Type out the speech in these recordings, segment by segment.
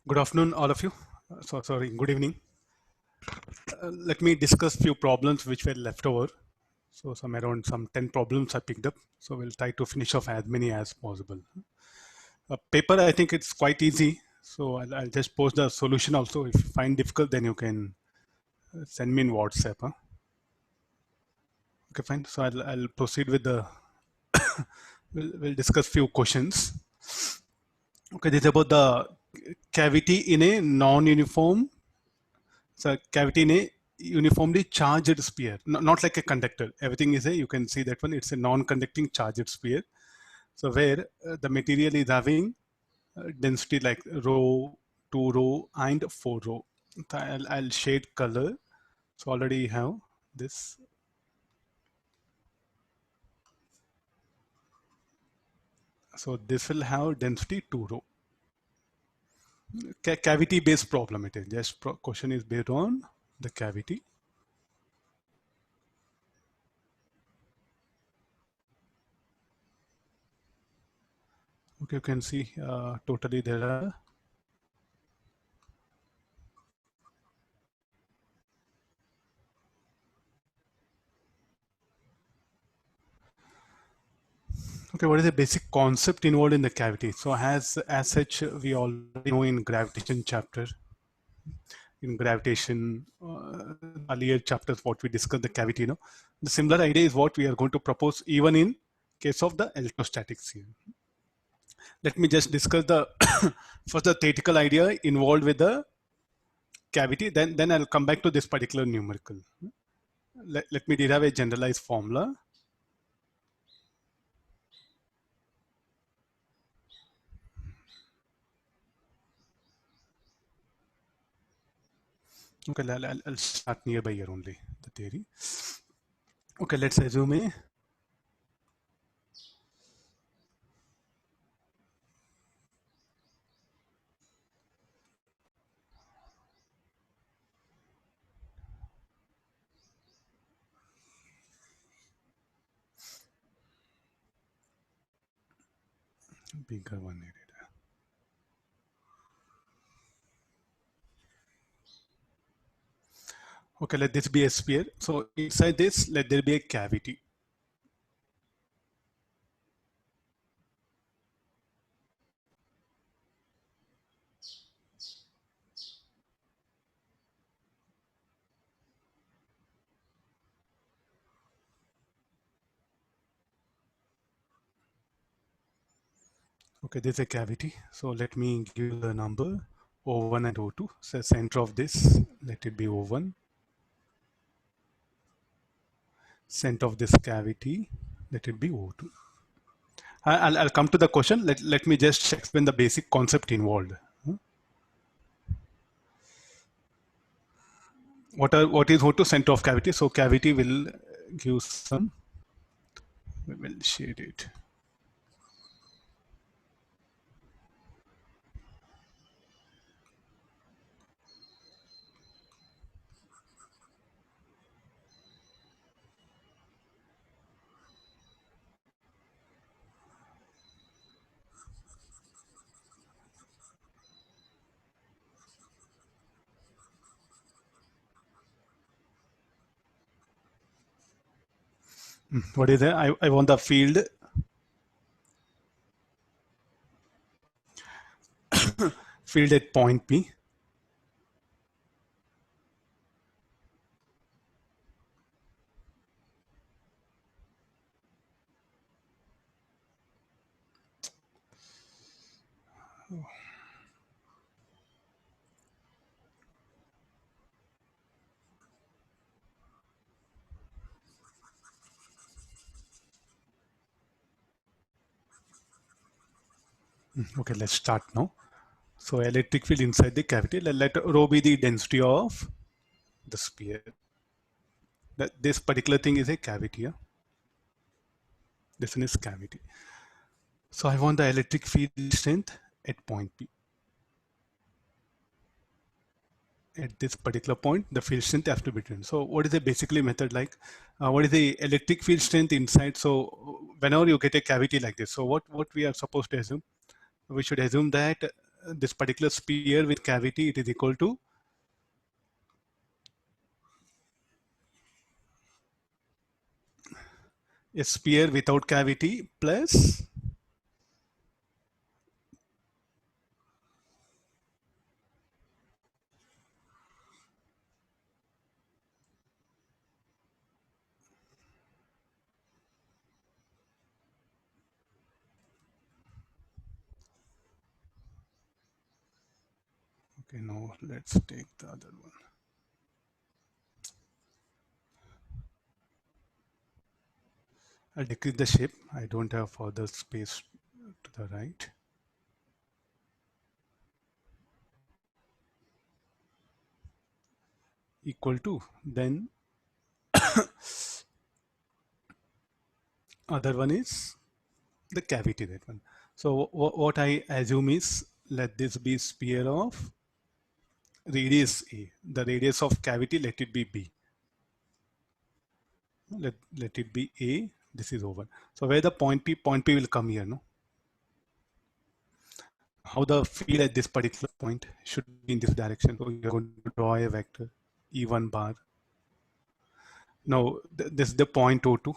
Good afternoon, all of you. Sorry, good evening. Let me discuss few problems which were left over. So some 10 problems I picked up. So we'll try to finish off as many as possible. Paper, I think it's quite easy. So I'll just post the solution also. If you find difficult, then you can send me in WhatsApp. Huh? Okay, fine. So I'll proceed with the, we'll discuss few questions. Okay, this is about the cavity in a non-uniform. So cavity in a uniformly charged sphere, not like a conductor. Everything is you can see that one, it's a non-conducting charged sphere. So where the material is having density like rho, 2 rho and 4 rho. So I'll shade color. So already have this. So this will have density 2 rho. Cavity based problem it is. Just question is based on the cavity. Okay, you can see totally there are okay, what is the basic concept involved in the cavity? So as such, we already know in gravitation chapter, in gravitation earlier chapters, what we discussed the cavity. The similar idea is what we are going to propose even in case of the electrostatics here. Let me just discuss the first the theoretical idea involved with the cavity. Then I'll come back to this particular numerical. Let me derive a generalized formula. Okay, I'll start nearby here only, the theory. Okay, let's assume a bigger one needed. Okay, let this be a sphere. So inside this, let there be a cavity. Okay, there's a cavity. So let me give the number O1 and O2. So center of this, let it be O1. Center of this cavity, let it be O2. I'll come to the question. Let me just explain the basic concept involved. What is O2? Center of cavity. So cavity will give some, we will shade it. What is that? I want the field field at point P. Okay, let's start now. So electric field inside the cavity. Let rho be the density of the sphere. This particular thing is a cavity. Yeah? This one is cavity. So I want the electric field strength at point P. At this particular point, the field strength has to be determined. So what is the basically method like? What is the electric field strength inside? So whenever you get a cavity like this, so what we are supposed to assume? We should assume that this particular sphere with cavity, it is equal to a sphere without cavity plus okay, now let's take the other one. I'll decrease the shape. I don't have further space to the right. Equal to, then other one is the cavity, that one. So what I assume is, let this be sphere of radius A. The radius of cavity, let it be B. Let it be A. This is over. So where the point P will come here, no? How the field at this particular point should be in this direction. So you're going to draw a vector E1 bar. Now this is the point O2.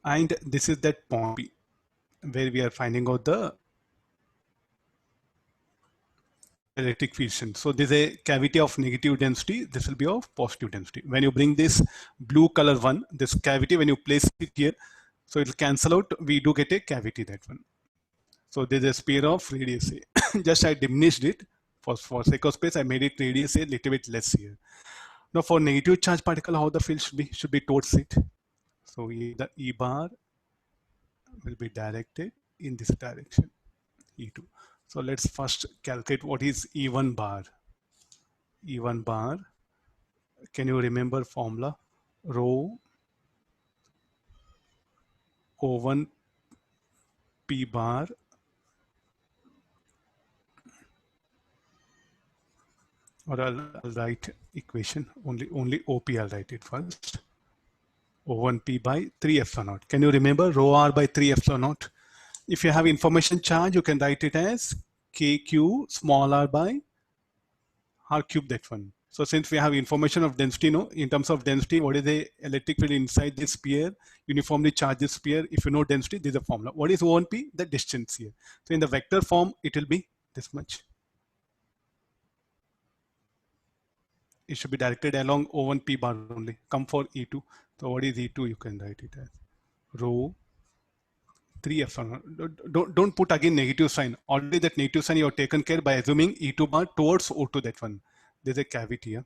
And this is that point P where we are finding out the electric field. So there's a cavity of negative density. This will be of positive density. When you bring this blue color one, this cavity, when you place it here, so it will cancel out. We do get a cavity, that one. So there's a sphere of radius A. Just I diminished it for sake of space. I made it radius A little bit less here. Now for negative charge particle, how the field should be towards it. So the E bar will be directed in this direction, E2. So let's first calculate what is E1 bar. E1 bar, can you remember formula? Rho O1 P bar or I'll write equation, only OP I'll write it first. O1 P by 3 epsilon naught. Can you remember rho R by 3 epsilon naught? If you have information charge, you can write it as KQ small r by R cube, that one. So since we have information of density, no, in terms of density, what is the electric field inside this sphere, uniformly charged this sphere? If you know density, this is a formula. What is O1P? The distance here. So in the vector form, it will be this much. It should be directed along O1P bar only. Come for E2. So what is E2? You can write it as rho 3 epsilon. Don't put again negative sign. Already that negative sign you have taken care by assuming E2 bar towards O2, that one. There's a cavity here.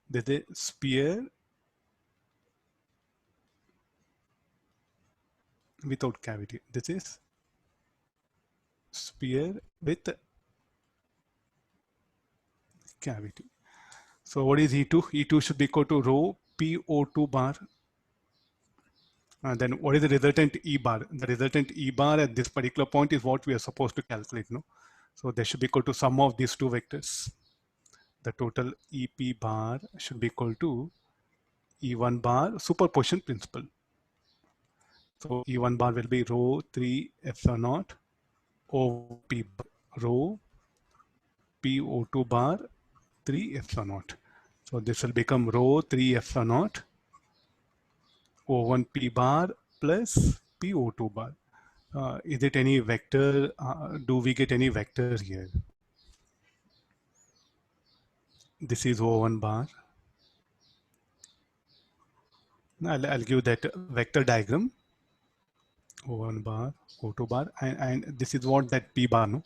There's a sphere without cavity. This is sphere with cavity. So what is E2? E2 should be equal to rho PO2 bar. And then what is the resultant E bar? The resultant E bar at this particular point is what we are supposed to calculate, no? So they should be equal to sum of these two vectors. The total EP bar should be equal to E1 bar superposition principle. So E1 bar will be rho 3 epsilon naught OP rho PO2 bar 3 epsilon naught. So this will become rho 3 epsilon naught O1 P bar plus PO2 bar. Is it any vector? Do we get any vector here? This is O1 bar. I'll give that vector diagram. O1 bar, O2 bar, and this is what that P bar, no?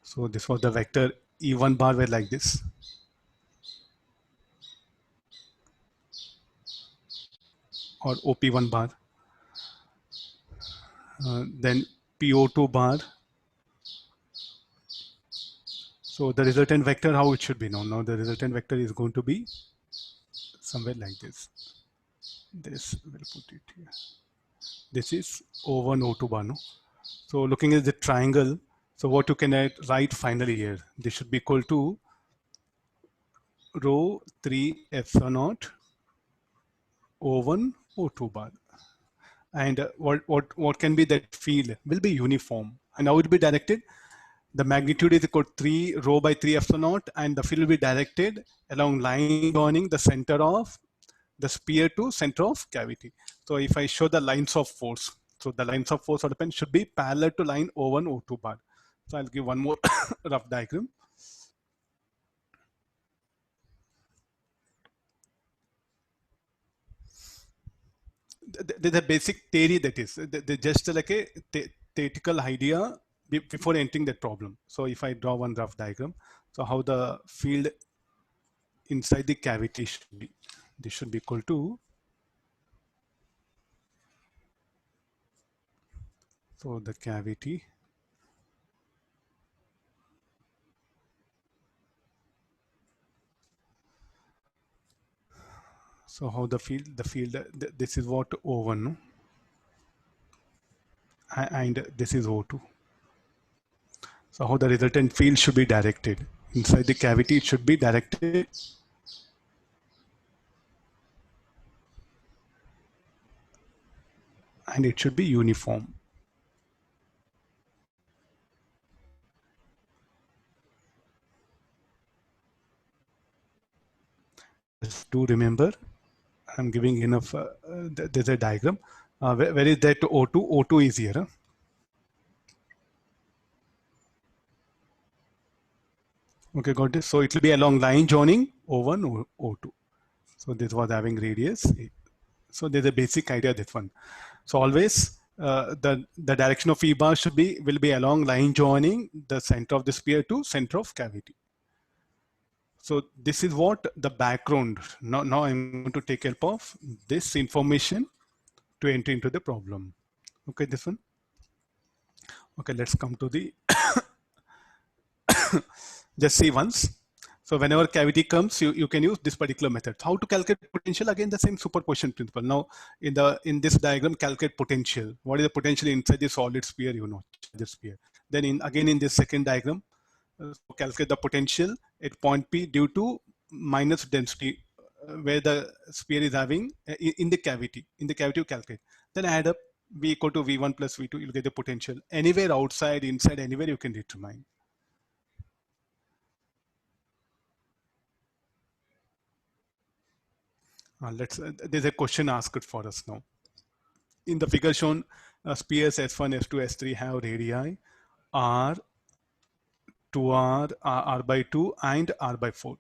So this was the vector E1 bar were like this. Or OP1 bar. Then PO2 bar. So the resultant vector, how it should be known? Now the resultant vector is going to be somewhere like this. This, we'll put it here. This is O1, O2 bar, no? So looking at the triangle, so what you can write finally here, this should be equal to rho 3 epsilon naught O1, O2 bar. And what can be that field will be uniform. And how it will be directed? The magnitude is equal to 3 rho by 3 epsilon naught, and the field will be directed along line joining the center of the sphere to center of cavity. So if I show the lines of force, so the lines of force or the pen should be parallel to line O1, O2 bar. So I'll give one more rough diagram. There's a basic theory that is, just like a theoretical idea before entering that problem. So if I draw one rough diagram, so how the field inside the cavity should be, this should be equal to, so the cavity, so how the field, this is what O1, no? And this is O2. So how the resultant field should be directed inside the cavity, it should be directed and it should be uniform. Just to remember, I'm giving enough, there's a diagram. Where is that O2? O2 is here. Huh? Okay, got this. So it will be along line joining O1, O2. So this was having radius. So there's a basic idea of this one. So always the direction of E bar will be along line joining the center of the sphere to center of cavity. So this is what the background. Now I'm going to take help of this information to enter into the problem. Okay, this one. Okay, let's come to the just see once. So whenever cavity comes, you can use this particular method. How to calculate potential? Again, the same superposition principle. Now in this diagram, calculate potential. What is the potential inside the solid sphere? You know, the sphere. Then again in this second diagram, calculate the potential at point P due to minus density where the sphere is having in the cavity. In the cavity, you calculate. Then add up V equal to V1 plus V2. You'll get the potential. Anywhere outside, inside, anywhere you can determine. There's a question asked for us now. In the figure shown, spheres S1, S2, S3 have radii R, 2R, R by 2, and R by 4.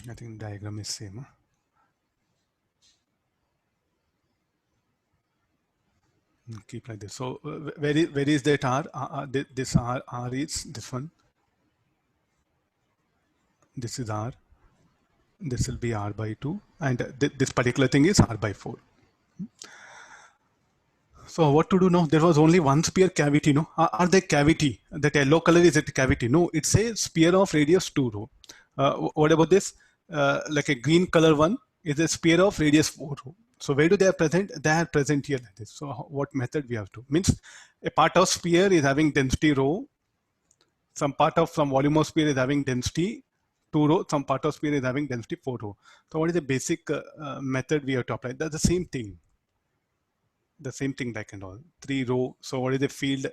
I think diagram is same. Huh? Keep like this. So where is that R? This R is this one. This is R. This will be R by 2. And this particular thing is R by 4. So what to do now? There was only one sphere cavity, no? Are they cavity? That yellow color is it cavity? No, it's a sphere of radius 2 rho. What about this? Like a green color one is a sphere of radius 4 rho. So where do they are present? They are present here like this. So what method we have to? Means a part of sphere is having density rho. Some part of some volume of sphere is having density 2 rho. Some part of sphere is having density 4 rho. So what is the basic method we have to apply? That's the same thing. The same thing like and all. 3 rho. So what is the field?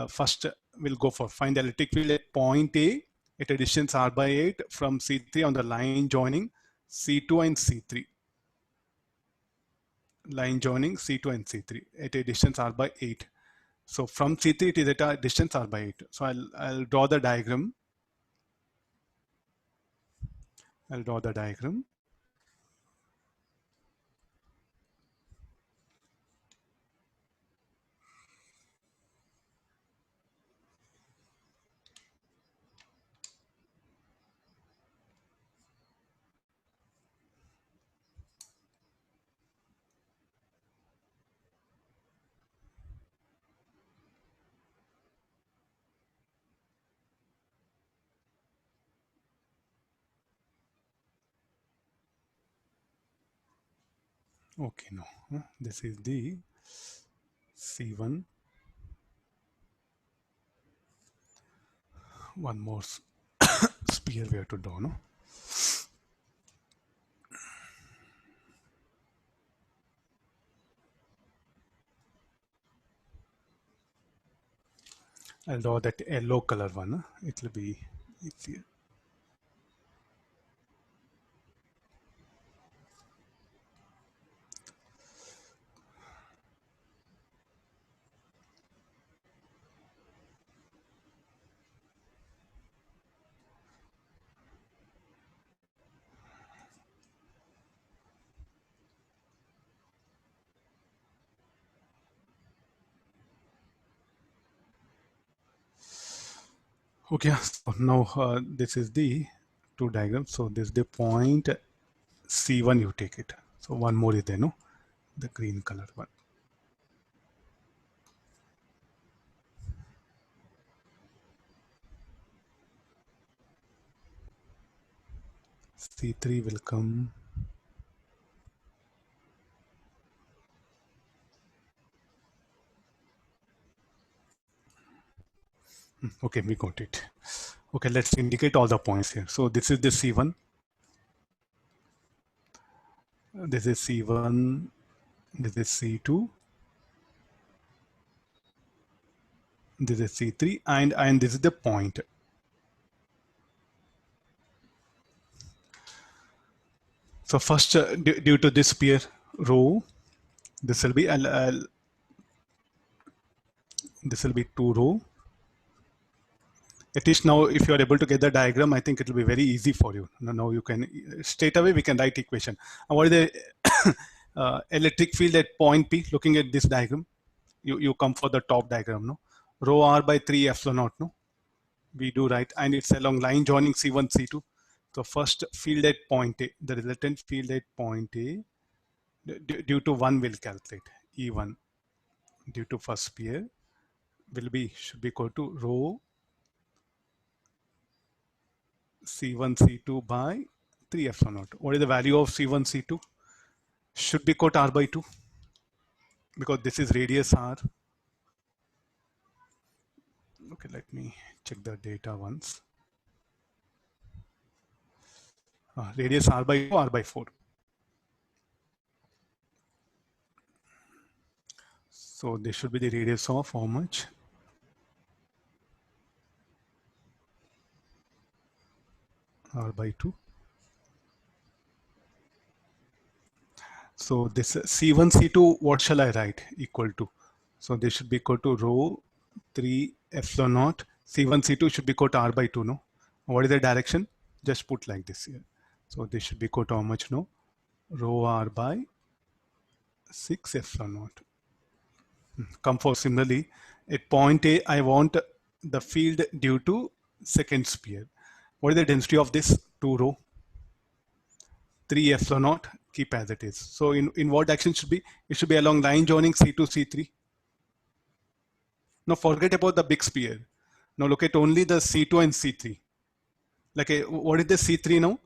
First we'll go for find the electric field at point A at a distance r by 8 from C3 on the line joining C2 and C3. Line joining C2 and C3 at a distance r by 8. So from C3 it is at a distance r by 8. So I'll draw the diagram. I'll draw the diagram. Okay, no, this is the C1. one more sphere we have to draw, no? I'll draw that yellow color one. It will be easier. Okay, so now this is the two diagrams. So this is the point C1, you take it. So one more is there, no? The green color one. C3 will come. Okay, we got it. Okay, let's indicate all the points here. So this is the C1. This is C1. This is C2. This is C3, and this is the point. So first, due to this pair rho, this will be this will be 2 rho. At least now, if you are able to get the diagram, I think it will be very easy for you. Now you can straight away we can write equation. And what is the electric field at point P? Looking at this diagram, you come for the top diagram, no? Rho r by 3 epsilon naught, no? We do right, and it's along line joining C1, C2. So first field at point A, the resultant field at point A, due to 1 will calculate E1 due to first pair should be equal to rho C1, C2 by 3 epsilon naught. What is the value of C1, C2? Should be equal to R by 2 because this is radius R. Okay, let me check the data once. Radius R by 2, R by 4. So this should be the radius of how much? R by 2. So this C1, C2, what shall I write? Equal to. So this should be equal to rho 3 epsilon naught. C1, C2 should be equal to R by 2, no? What is the direction? Just put like this here. So this should be equal to how much, no? Rho R by 6 epsilon naught. Come for similarly, at point A, I want the field due to second sphere. What is the density of this? 2 rho. 3 epsilon naught, keep as it is. So in what direction should be? It should be along line joining C2, C3. Now forget about the big sphere. Now look at only the C2 and C3. Like what is the C3 now?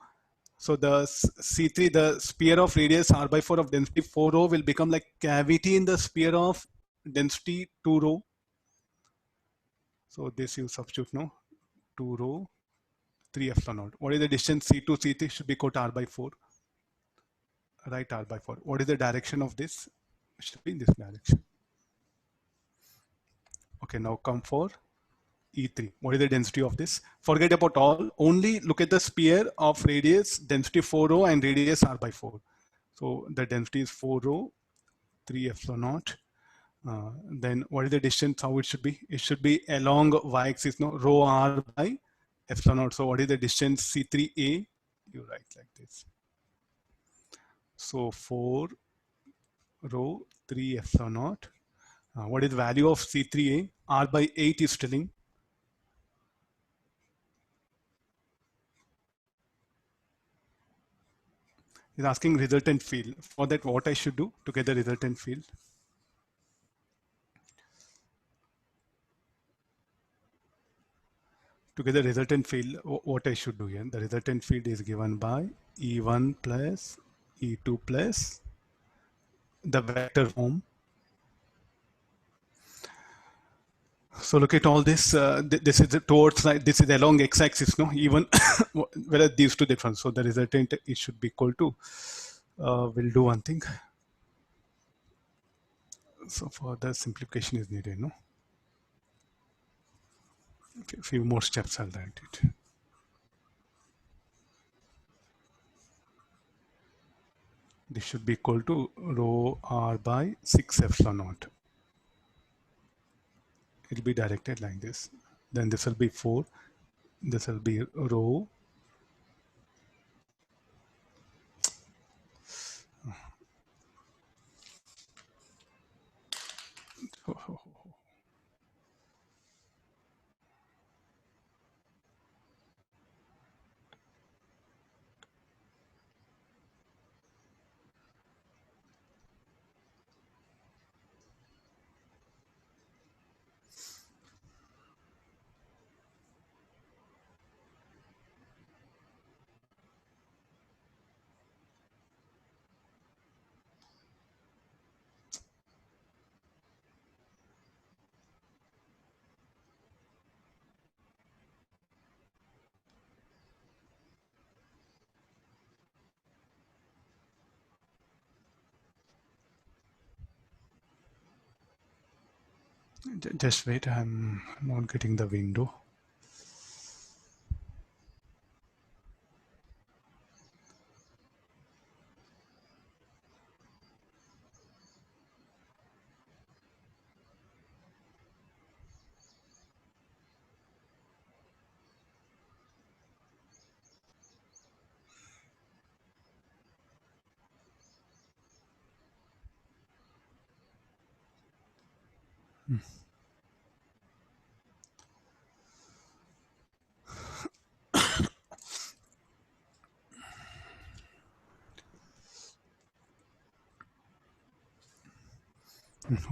So the C3, the sphere of radius R by 4 of density 4 rho will become like cavity in the sphere of density 2 rho. So this you substitute now, 2 rho, 3 epsilon naught. What is the distance C2, C3 should be equal to R by 4. Right, R by 4. What is the direction of this? It should be in this direction. Okay, now come for E3. What is the density of this? Forget about all. Only look at the sphere of radius, density 4 rho and radius R by 4. So the density is 4 rho, 3 epsilon naught. Then what is the distance? How it should be? It should be along y-axis, no? Rho R by epsilon naught. So what is the distance C3A? You write like this. So 4 rho 3 epsilon naught. What is the value of C3A? R by 8 is telling. Is asking resultant field. For that, what I should do to get the resultant field? To get the resultant field, what I should do here? The resultant field is given by E1 plus E2 plus the vector form. So look at all this. This is towards this is along x-axis, no? Even whether these two different. So the resultant it should be equal to. We'll do one thing. So further simplification is needed, no? A few more steps I'll write it. This should be equal to rho r by 6 epsilon naught. It'll be directed like this. Then this will be 4. This will be rho. Just wait, I'm not getting the window.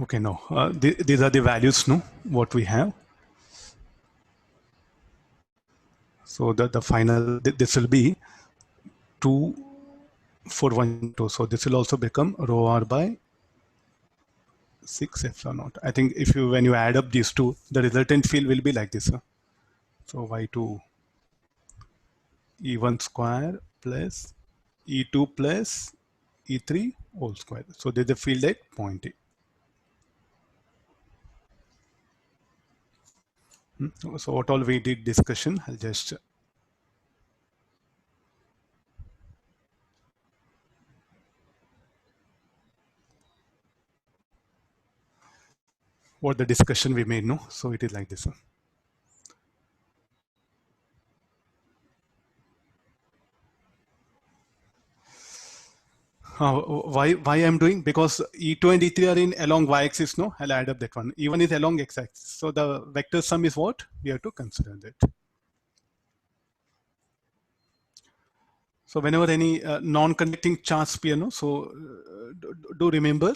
Okay, no. These are the values, no? What we have. So the final, this will be 2, 4, 1, 2. So this will also become rho r by 6 epsilon naught. I think if you, when you add up these two, the resultant field will be like this. Huh? So y2 e1 square plus e2 plus e3 whole square. So there's a field at point A. So what all we did discussion, I'll just what the discussion we made, no? So it is like this. Why I'm doing? Because E2 and E3 are in along y-axis, no? I'll add up that one. E1 is along x-axis. So the vector sum is what? We have to consider that. So whenever any non-conducting charge appear, no? So do remember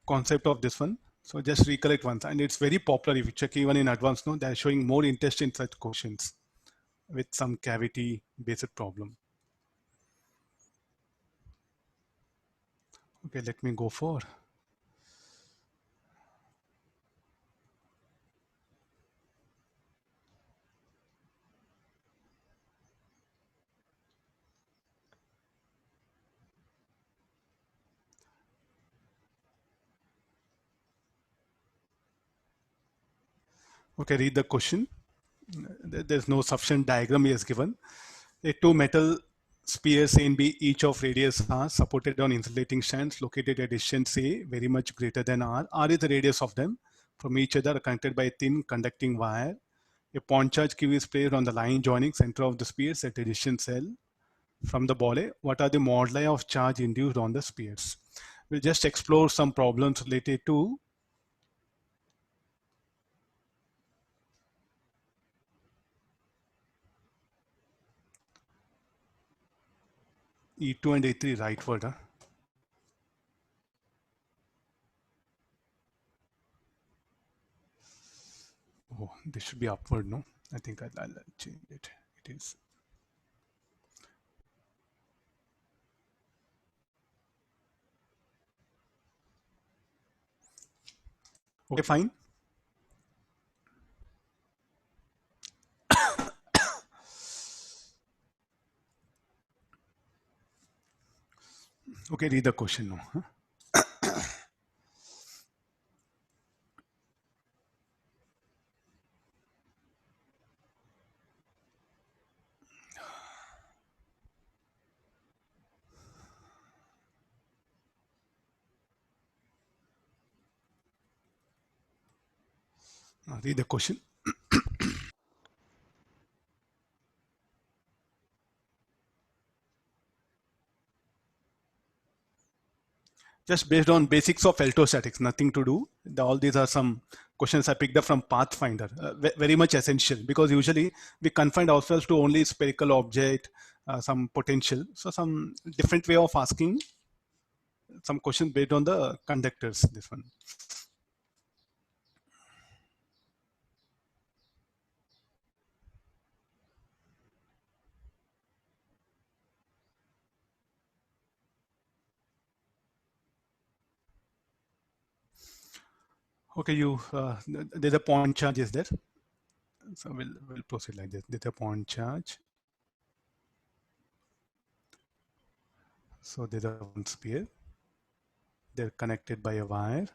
concept of this one. So just recollect once. And it's very popular if you check even in advance, no? They're showing more interest in such questions with some cavity based problem. Okay, let me go for. Okay, read the question. There's no sufficient diagram he has given. A two metal spheres A and B, each of radius r, supported on insulating stands located at distance A very much greater than r. R is the radius of them. From each other are connected by a thin conducting wire. A point charge Q is placed on the line joining center of the spheres at a distance L from the ball A. What are the moduli of charge induced on the spheres? We'll just explore some problems related to E2 and E3 rightward. Huh? Oh, this should be upward, no? I think I'll change it. It is. Okay, fine. Okay, read the question now. Huh? Read the question. Just based on basics of electrostatics, nothing to do. All these are some questions I picked up from Pathfinder, very much essential because usually we confine ourselves to only spherical object, some potential. So some different way of asking some questions based on the conductors. This one. Okay, there's a point charge is there. So we'll proceed like this. There's a point charge. So there's a one sphere. They're connected by a wire.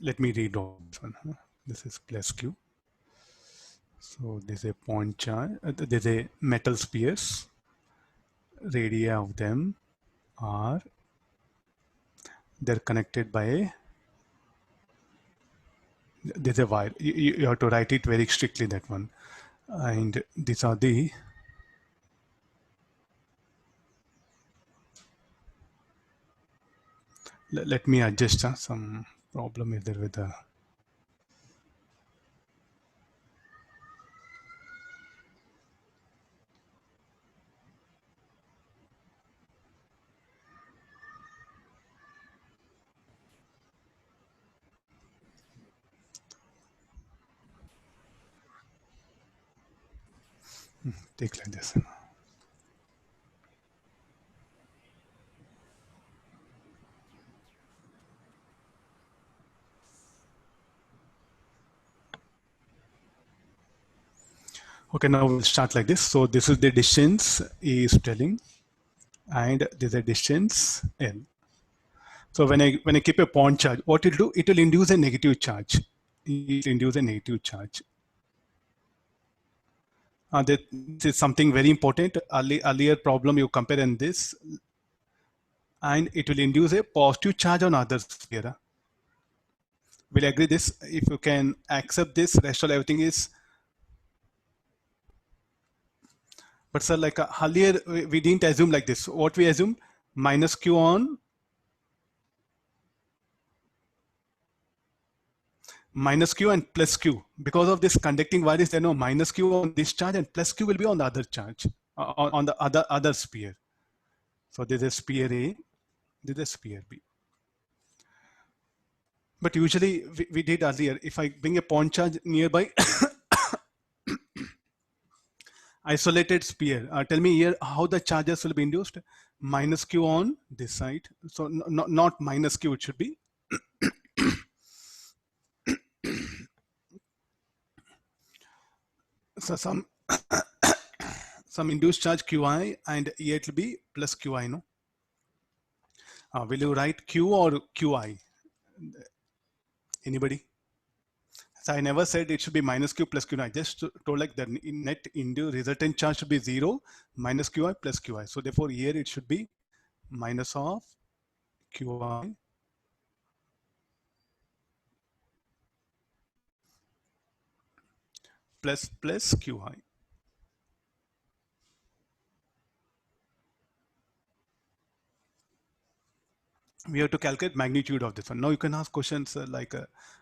Let me read all this one. This is plus Q. So there's a point charge. There's a metal spheres. Radii of them are they're connected by there's a wire. You have to write it very strictly, that one. And these are the let me adjust. Some problem is there with the take like this. Okay, now we'll start like this. So this is the distance E is telling, and there's a distance L. So when I keep a point charge, what it will do? It will induce a negative charge. It will induce a negative charge. This is something very important. Earlier problem you compare in this, and it will induce a positive charge on other sphere. We'll agree this. If you can accept this, rest of everything is. But sir, like earlier we didn't assume like this. What we assume minus Q on minus Q and plus Q. Because of this conducting wire is there no minus Q on this charge and plus Q will be on the other charge, on the other sphere. So this is sphere A, this is sphere B. But usually we did earlier, if I bring a point charge nearby isolated sphere, tell me here how the charges will be induced. Minus Q on this side. So not minus Q, it should be. So some induced charge Qi, and here it will be plus Qi, no? Will you write Q or Qi? Anybody? So I never said it should be minus Q plus Qi. I just told like the net induced resultant charge should be 0 minus Qi plus Qi. So therefore here it should be minus of Qi plus Qi. We have to calculate magnitude of this one. Now you can ask questions like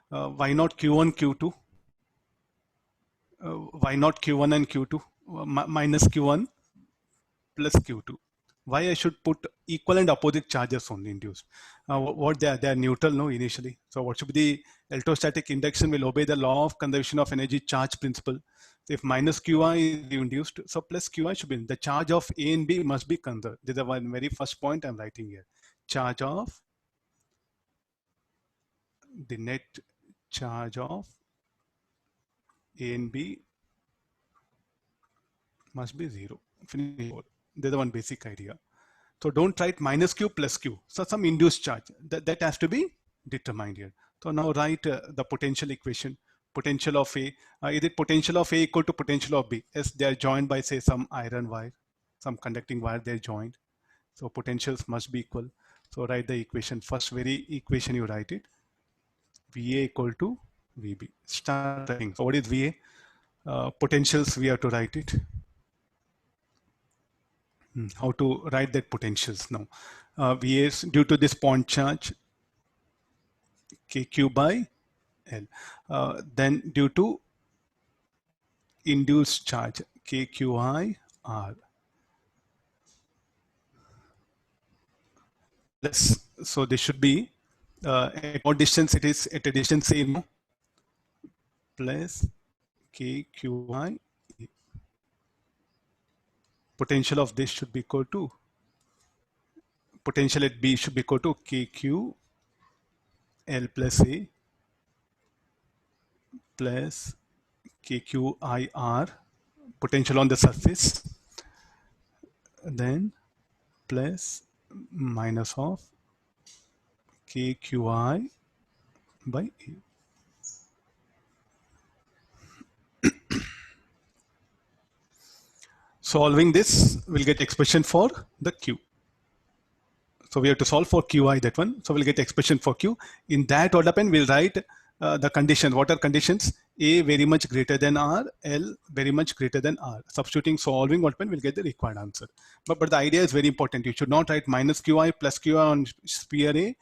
why not Q1, Q2? Why not Q1 and Q2? Minus Q1 plus Q2. Why I should put equal and opposite charges only induced? What they are neutral, no, initially. So what should be the electrostatic induction will obey the law of conservation of energy charge principle. If minus qi is induced, so plus qi should be, the charge of A and B must be conserved. This is the one very first point I'm writing here. Charge of, the net charge of A and B must be zero. Finish. There's the one basic idea. So don't write minus q plus q. So some induced charge that has to be determined here. So now write the potential equation. Potential of A. Is it potential of A equal to potential of B? Yes, they are joined by say some iron wire, some conducting wire. They're joined. So potentials must be equal. So write the equation. First very equation you write it. VA equal to VB. Start writing. So what is VA? Potentials we have to write it. How to write that potentials now? VA is due to this point charge KQ by L. Then due to induced charge KQI R. So this should be at what distance it is, at a distance A, no? Plus KQI. Potential of this should be equal to, potential at B should be equal to KQ L plus A plus KQIR, potential on the surface, then plus minus of KQI by A. Solving this, we'll get expression for the Q. So we have to solve for Qi, that one. So we'll get expression for Q. In that order pen, we'll write the conditions. What are conditions? A very much greater than R, L very much greater than R. Substituting, solving what pen, we'll get the required answer. But the idea is very important. You should not write minus Qi plus Qi on sphere A,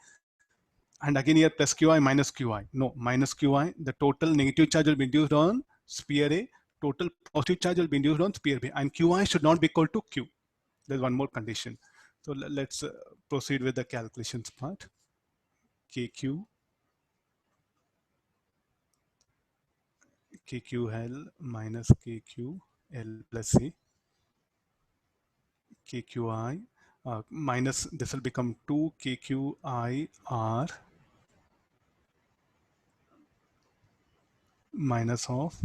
and again here plus Qi minus Qi. No, minus Qi, the total negative charge will be induced on sphere A, total positive charge will be induced on sphere B, and Qi should not be equal to Q. There's one more condition. So let's proceed with the calculations part. KQ, KQL minus KQL plus A, KQI minus, this will become 2 KQIR minus of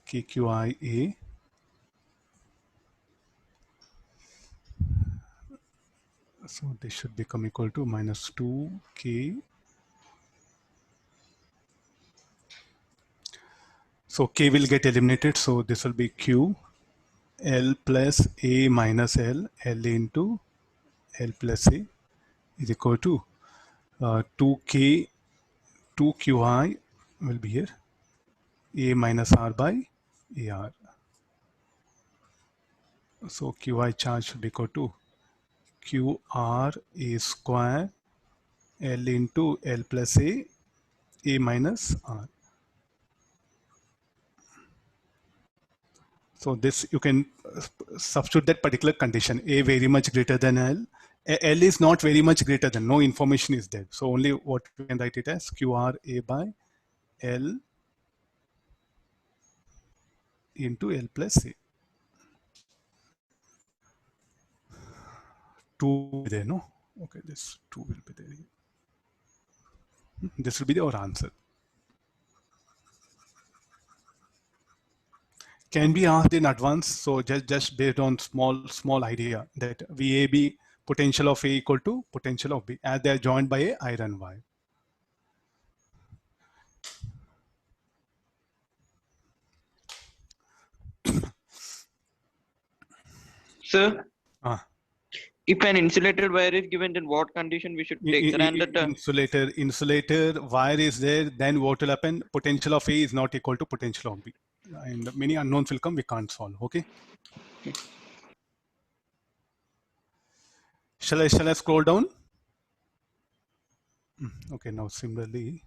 KQIA so this should become equal to minus 2K. So K will get eliminated. So this will be Q L plus A minus L, L into L plus A is equal to 2K, 2QI will be here, A minus R by AR. So QI charge should be equal to QR A square L into L plus A minus R. So this you can substitute that particular condition, A very much greater than L. L is not very much greater than, no information is there. So only what we can write it as QR A by L into L plus A. 2 will be there, no? Okay, this 2 will be there. This will be our answer. Can be asked in advance. So just based on small idea that VAB potential of A equal to potential of B as they are joined by a iron wire. Sir, if an insulated wire is given, then what condition we should take? Insulator wire is there, then what will happen? Potential of A is not equal to potential of B. And many unknowns will come, we can't solve, okay? Shall I scroll down? Okay, now similarly.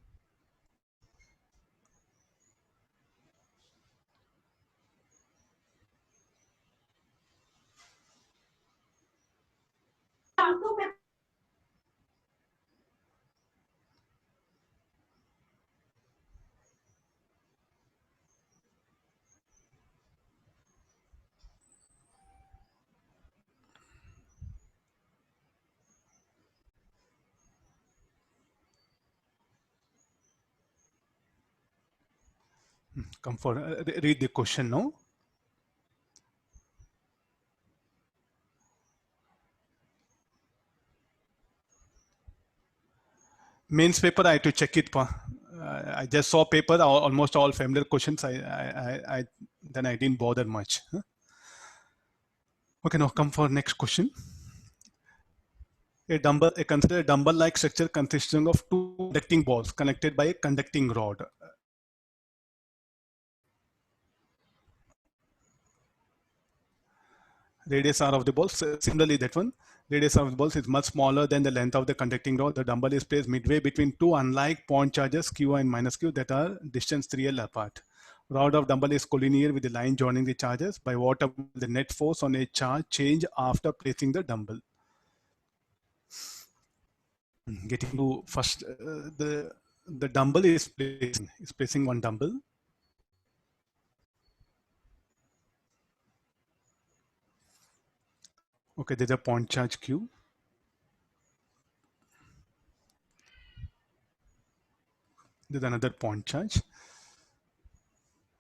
Come for read the question now. Mains paper I had to check it. I just saw paper, almost all familiar questions. Then I didn't bother much. Okay, now come for next question. Consider a dumbbell-like structure consisting of two conducting balls connected by a conducting rod. Radius r of the balls. Similarly, that one. Radius of the balls is much smaller than the length of the conducting rod. The dumbbell is placed midway between two unlike point charges q and minus q that are distance 3l apart. Rod of dumbbell is collinear with the line joining the charges. By what the net force on a charge change after placing the dumbbell. Getting to first, the dumbbell is placing one dumbbell. Okay, there's a point charge q. There's another point charge.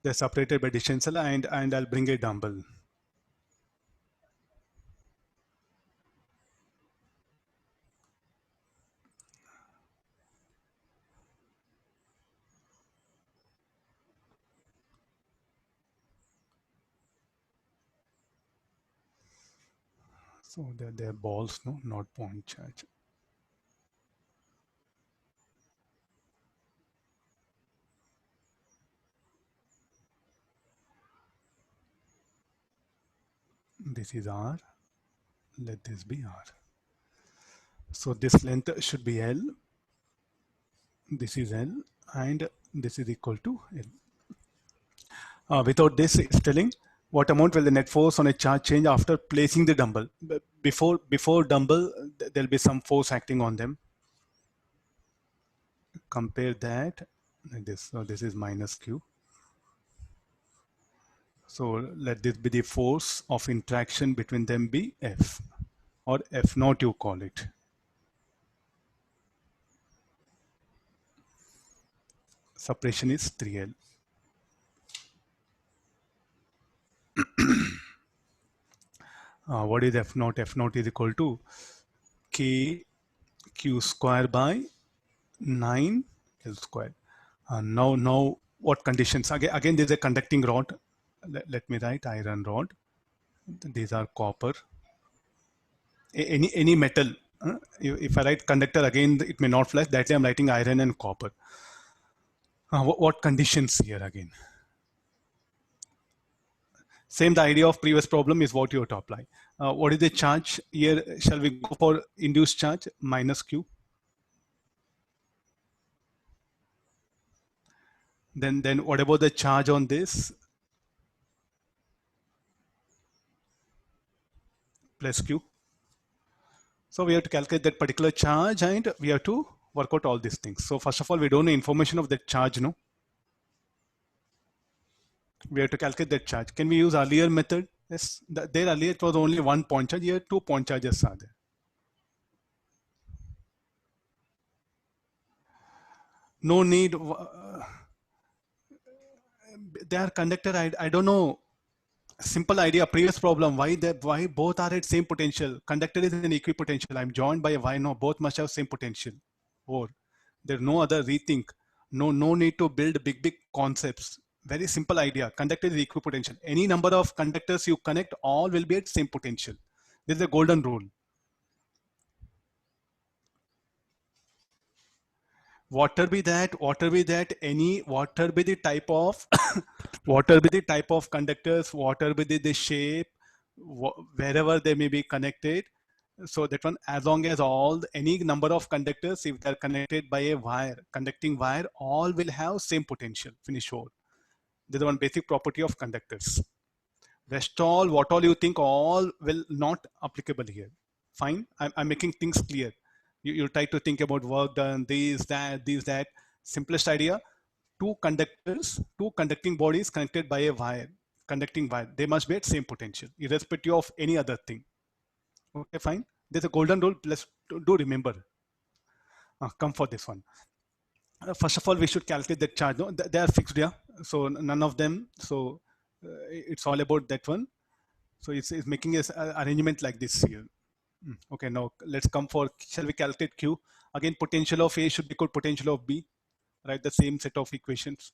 They're separated by distance L, and I'll bring a dumbbell. So they're balls, no, not point charge. This is R. Let this be R. So this length should be L. This is L, and this is equal to L. Without this, it's telling what amount will the net force on a charge change after placing the dumbbell. Before dumbbell, there'll be some force acting on them. Compare that like this. So this is minus Q. So let this be the force of interaction between them be F, or F naught you call it. Separation is 3L. What is F naught? F naught is equal to K Q square by 9 L square. Now what conditions? Again, there's a conducting rod. Let me write iron rod. These are copper. Any metal. If I write conductor, again, it may not flash. That way I'm writing iron and copper. What conditions here again? Same, the idea of previous problem is what you have to apply. What is the charge here? Shall we go for induced charge? Minus Q. Then what about the charge on this? Plus Q. So we have to calculate that particular charge, and we have to work out all these things. So first of all, we don't know information of that charge, no? We have to calculate that charge. Can we use earlier method? Yes, there earlier it was only one point charge. Here 2 point charges are there. No need. They are conductor. I don't know. Simple idea. Previous problem. Why both are at same potential? Conductor is an equipotential. I'm joined by a why. No, both must have same potential. Or there's no other rethink. No need to build big concepts. Very simple idea. Conductor is equipotential. Any number of conductors you connect, all will be at same potential. This is a golden rule. Water be the type of water be the type of conductors, water be the shape, wherever they may be connected. So that one, as long as any number of conductors, if they're connected by a wire, conducting wire, all will have same potential. Finish all. This is one basic property of conductors. Rest all, what all you think, all will not applicable here. Fine, I'm making things clear. You try to think about work done, these, that. Simplest idea, two conducting bodies connected by a wire, conducting wire. They must be at same potential, irrespective of any other thing. Okay, fine. There's a golden rule. Let's do remember. Come for this one. First of all, we should calculate that charge. No, they are fixed. Yeah, So none of them. So it's all about that one. So it's making a arrangement like this here. Okay, now let's come for, shall we calculate Q? Again, potential of A should be equal potential of B, right? The same set of equations.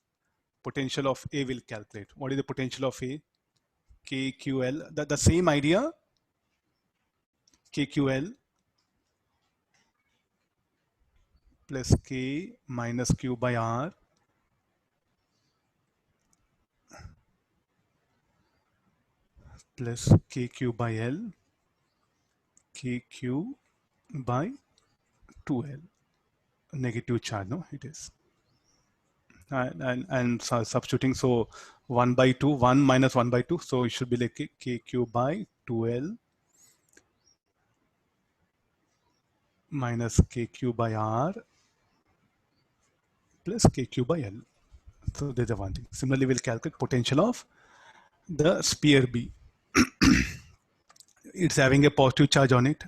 Potential of A will calculate. What is the potential of A? KQL, the same idea, KQL plus K minus Q by R plus KQ by L, KQ by 2L. Negative charge, no, it is. And substituting, so 1 by 2, 1 minus 1 by 2, so it should be like KQ by 2L minus KQ by R plus KQ by L. So there's a one thing. Similarly, we'll calculate potential of the sphere B. It's having a positive charge on it,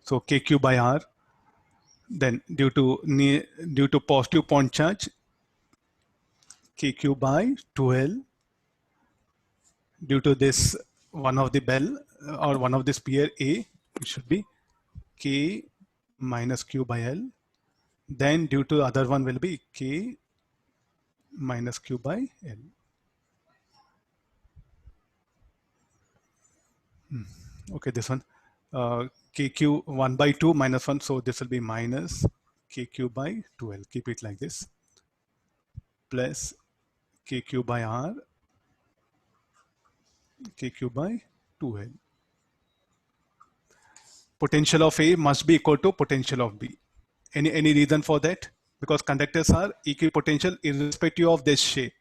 so KQ by R. Then due to positive point charge, KQ by 2L. Due to this one of the bell or one of the sphere A, it should be K minus Q by L. Then due to other one will be K minus Q by L. Okay, this one KQ 1 by 2 minus 1, so this will be minus KQ by 2L. Keep it like this, plus KQ by R, KQ by 2L. Potential of A must be equal to potential of B. Any reason for that? Because conductors are equipotential irrespective of their shape,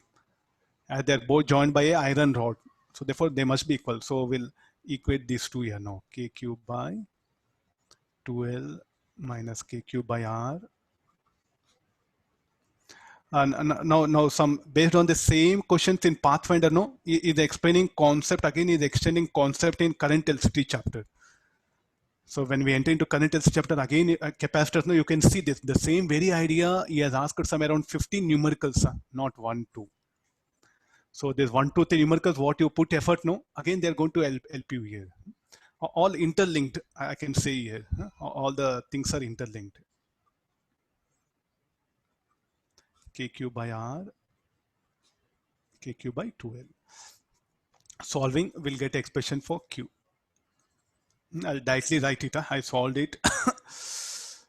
as they're both joined by a iron rod. So therefore they must be equal. So we'll equate these two here now. KQ by 2L minus KQ by R. And now some based on the same questions in Pathfinder, no, is explaining concept again, is extending concept in current electricity chapter. So when we enter into current electricity chapter again, capacitors, no, you can see this, the same very idea. He has asked some around 15 numericals, not 1, 2. So there's 1, 2, 3 numericals, what you put effort, no, again they're going to help you here. All interlinked, I can say here. All the things are interlinked. KQ by R, KQ by 2L. Solving, we'll get expression for Q. I'll directly write it. I solved it.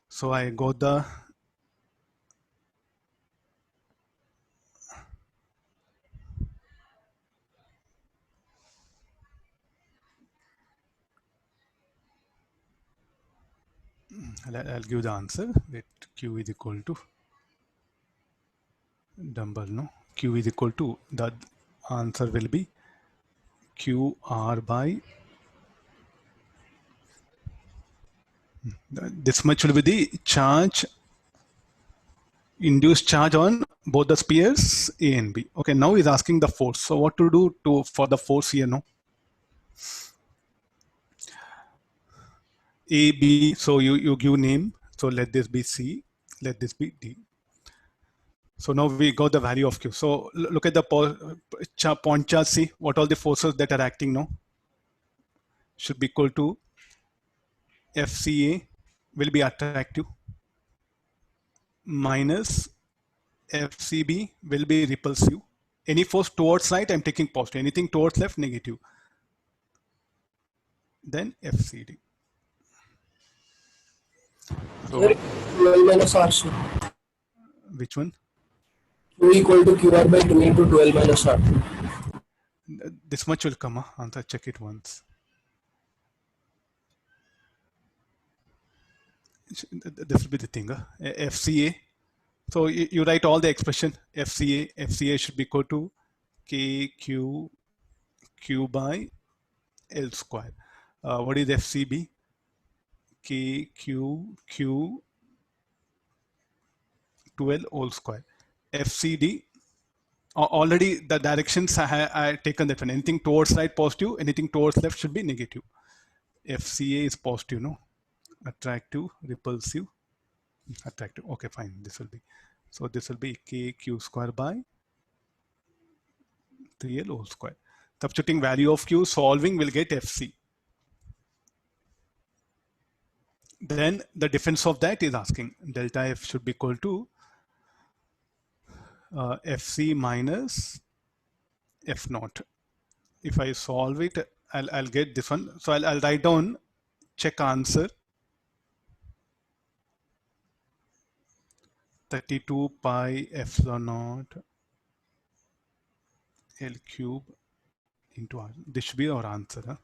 So I got the I'll give the answer that Q is equal to dumbbell, no? Q is equal to, the answer will be QR by, this much will be the charge, induced charge on both the spheres A and B. Okay, now he's asking the force. So what to do for the force here, no? A, B, so you give name. So let this be C, let this be D. So now we got the value of Q. So look at the point charge, see what all the forces that are acting now. Should be equal to FCA will be attractive minus FCB will be repulsive. Any force towards right, I'm taking positive. Anything towards left, negative. Then FCD. So, 12 minus R. Which one? Q equal to QR by 2 into 12 minus R. This much will come. Answer, check it once. This will be the thing. FCA. So you write all the expression. FCA should be equal to KQ Q by L square. What is FCB? KQ 2L whole square. FCD, already the directions I taken that one. Anything towards right, positive. Anything towards left should be negative. FCA is positive, no? Attractive, repulsive, attractive. Okay, fine. This will be, so this will be KQ square by 3L whole square. Substituting value of Q, solving will get FC. Then the difference of that is asking delta F should be equal to FC minus F naught. If I solve it, I'll get this one. So I'll write down check answer 32 pi epsilon naught L cube into R. This should be our answer. Huh?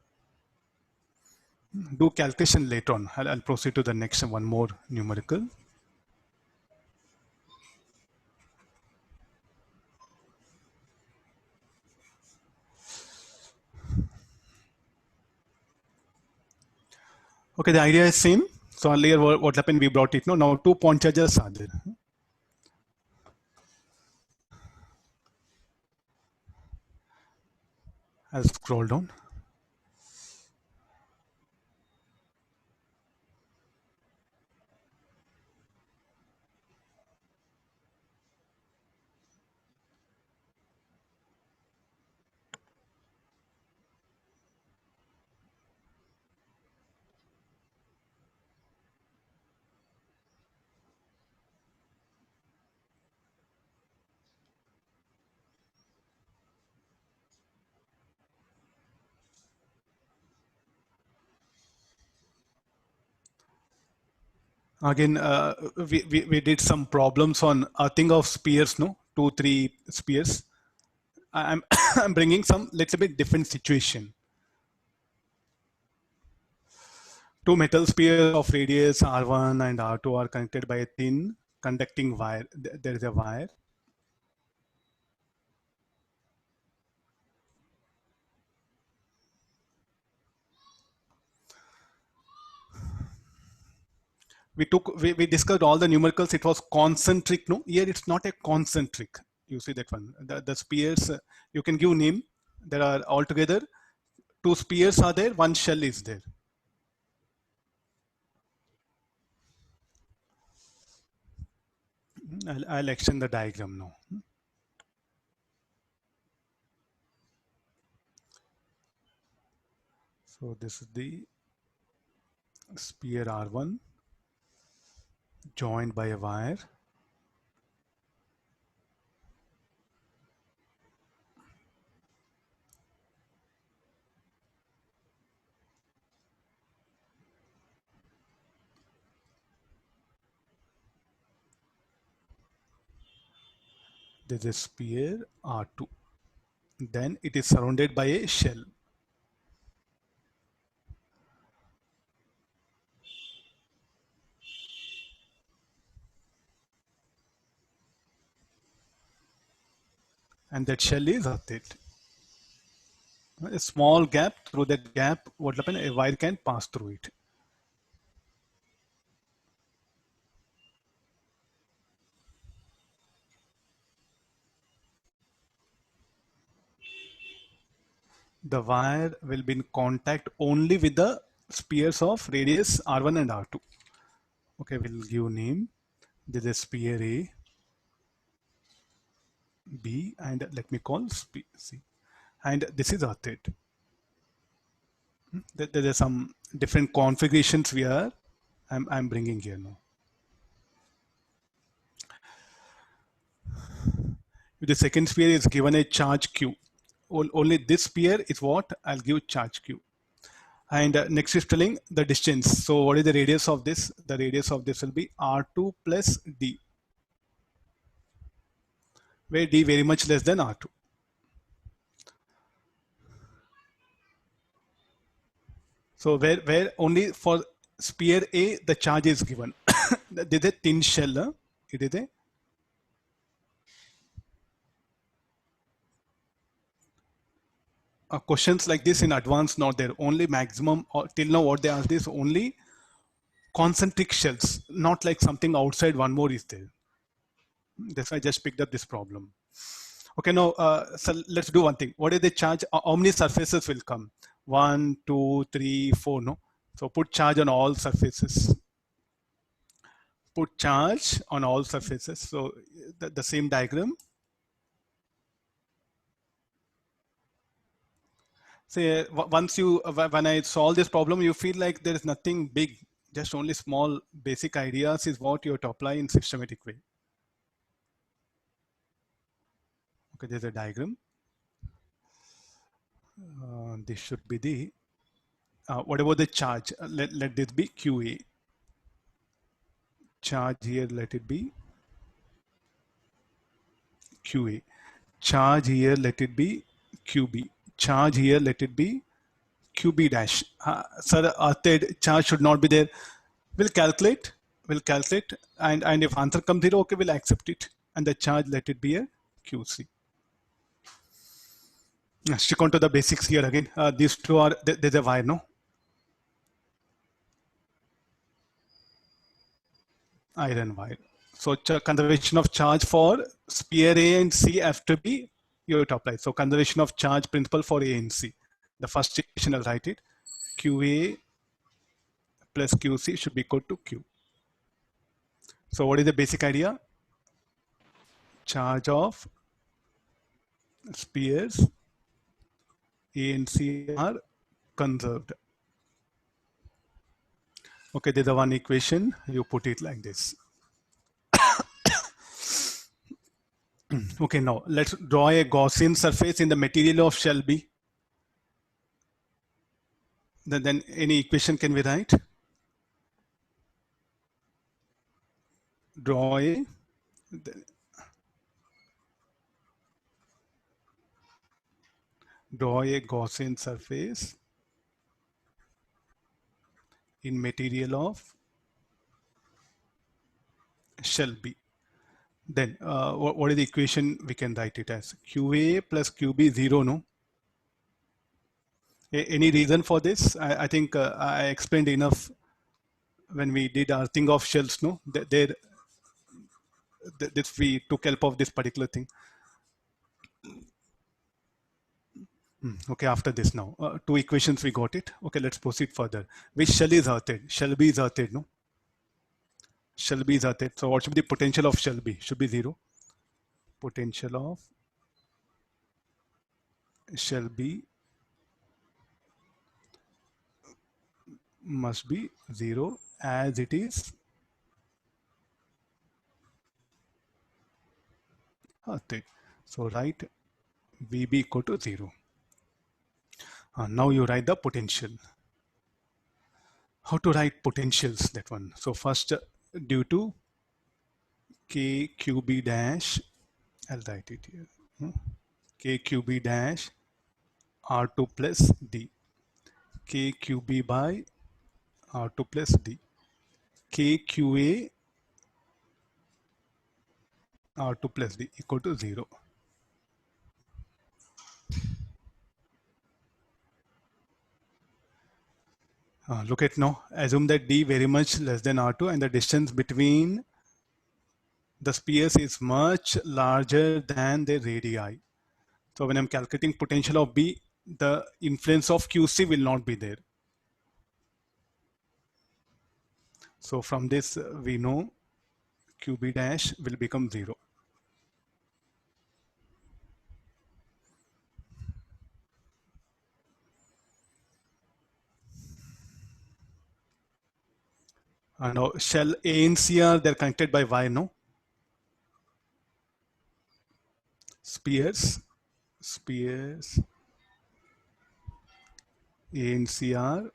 Do calculation later on. I'll proceed to the next one more numerical. Okay, the idea is same. So earlier what happened, we brought it. No, now 2 point charges are there. I'll scroll down. Again, we did some problems on earthing of spheres, no? 2, 3 spheres. I'm I'm bringing some little bit different situation. Two metal spheres of radius R1 and R2 are connected by a thin conducting wire. There is a wire. We discussed all the numericals. It was concentric. No, here it's not a concentric. You see that one. The spheres, you can give name. There are altogether 2 spheres are there. 1 shell is there. I'll extend the diagram now. So this is the sphere R1 joined by a wire. There is a sphere R2. Then it is surrounded by a shell. And that shell is earthed. A small gap, through that gap, what happens? A wire can pass through it. The wire will be in contact only with the spheres of radius R1 and R2. Okay, we'll give name. This is sphere A, B, and let me call C. And this is earthed. There are some different configurations I'm bringing here now. The second sphere is given a charge Q. Only this sphere is what I'll give charge Q. And next is telling the distance. So what is the radius of this? The radius of this will be R2 plus D, where D very much less than R2. So where only for sphere A the charge is given. This is a thin shell. It is a questions like this in advance not there. Only maximum till now what they asked is only concentric shells, not like something outside one more is there. That's why I just picked up this problem. Okay, now so let's do one thing. What is the charge? How many surfaces will come? 1, 2, 3, 4. No. So put charge on all surfaces. Put charge on all surfaces. So the same diagram. say once you when I solve this problem, you feel like there is nothing big, just only small basic ideas is what you have to apply in systematic way. Okay, there's a diagram. This should be the what about the charge? Let this be QA. Charge here, let it be QA. Charge here, let it be QB. Charge here, let it be QB dash. Sir, charge should not be there. We'll calculate, and if answer comes 0, okay, we'll accept it. And the charge, let it be a QC. Stick on to the basics here again. These two are, there's a wire, no? Iron wire. So conservation of charge for sphere A and C have to be you have to apply. So conservation of charge principle for A and C. The first equation, I'll write it. QA plus QC should be equal to Q. So what is the basic idea? Charge of spheres A and C are conserved. Okay, there's a one equation. You put it like this. Okay, now let's draw a Gaussian surface in the material of shell B. Then any equation can we write? Draw a Gaussian surface in material of shell B. Then what is the equation we can write it as? QA plus QB 0, no? Any reason for this? I think I explained enough when we did our thing of shells, no? We took help of this particular thing. Okay, after this now, two equations we got it. Okay, let's proceed further. Which shell is earthed? Shell B is earthed, no? Shell B is earthed. So what should be the potential of shell B? Should be 0. Potential of shell B must be 0 as it is earthed. So write VB equal to 0. Now you write the potential. How to write potentials, that one? So first, due to KQB dash, I'll write it here. KQB dash R2 plus D. KQB by R2 plus D. KQA R2 plus D equal to 0. Look at now, assume that D very much less than R2 and the distance between the spheres is much larger than the radii. So when I'm calculating potential of B, the influence of QC will not be there. So from this, we know QB dash will become 0. And now shell A and C are, they're connected by Y, no? Spheres A and C are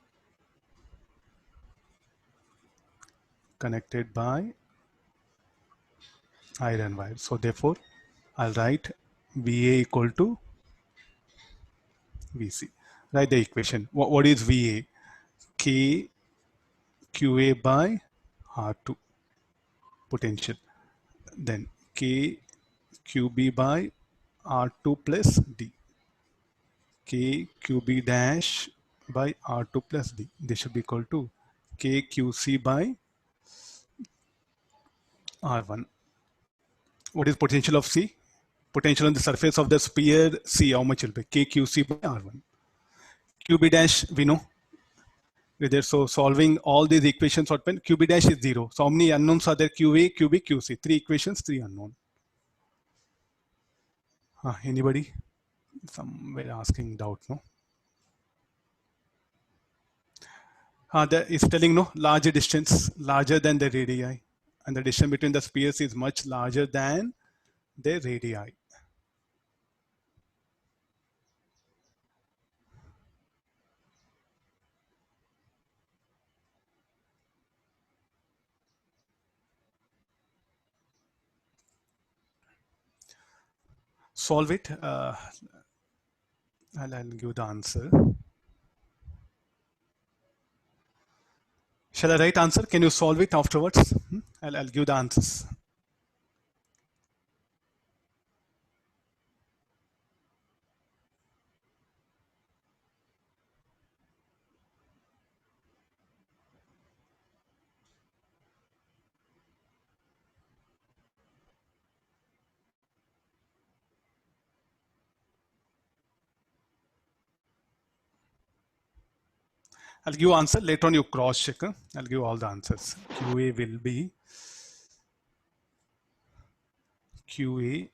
connected by iron wire. So therefore, I'll write VA equal to VC. Write the equation. What is VA? K QA by R2 potential. Then K QB by R2 plus D. K QB dash by R2 plus D. This should be equal to K QC by R1. What is potential of C? Potential on the surface of the sphere C, how much will be? K QC by R1. QB dash, we know. So solving all these equations, QB dash is 0. So how many unknowns are there? QA, QB, QC. 3 equations, 3 unknown. Anybody? Somewhere asking doubt, no? That is telling no larger distance, larger than the radii, and the distance between the spheres is much larger than the radii. Solve it. I'll give the answer. Shall I write answer? Can you solve it afterwards? I'll give the answers. I'll give answer. Later on you cross check. I'll give all the answers. QA will be QA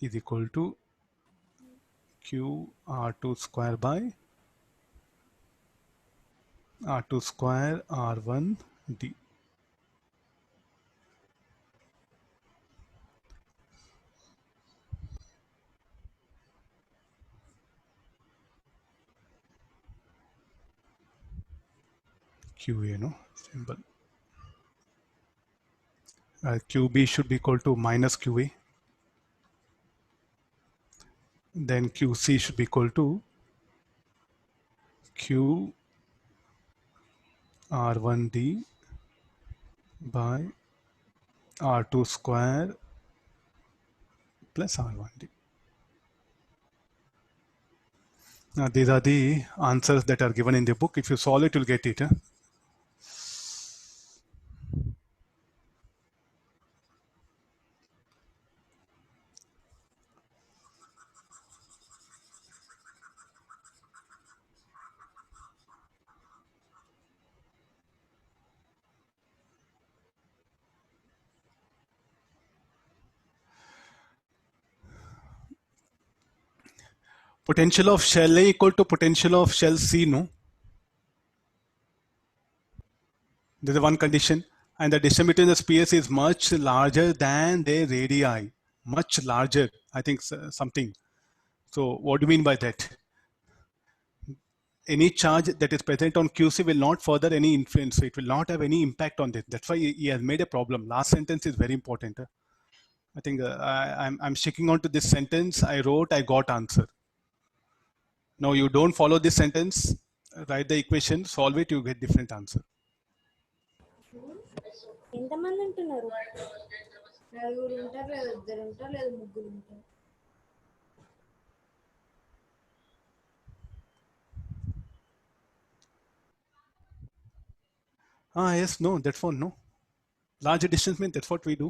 is equal to Q R2 square by R2 square R1 D. QA, no symbol. QB should be equal to minus QA. Then QC should be equal to Q R1D by R2 square plus R1D. Now these are the answers that are given in the book. If you solve it, you'll get it. Potential of shell A equal to potential of shell C, no? There is one condition, and the distance between the spheres is much larger than their radii. Much larger, I think something. So what do you mean by that? Any charge that is present on QC will not further any influence. So it will not have any impact on this. That's why he has made a problem. Last sentence is very important. I think I'm sticking on to this sentence. I wrote, I got answer. Now you don't follow this sentence, write the equation, solve it, you get different answer. ఎంతమంది ఉంటున్నారు? నలుగురు ఉంటారు, లేదా ఇద్దరు ఉంటారు, లేదా ముగ్గురు ఉంటారు. Yes, no, that's one, no. Larger distance means that's what we do.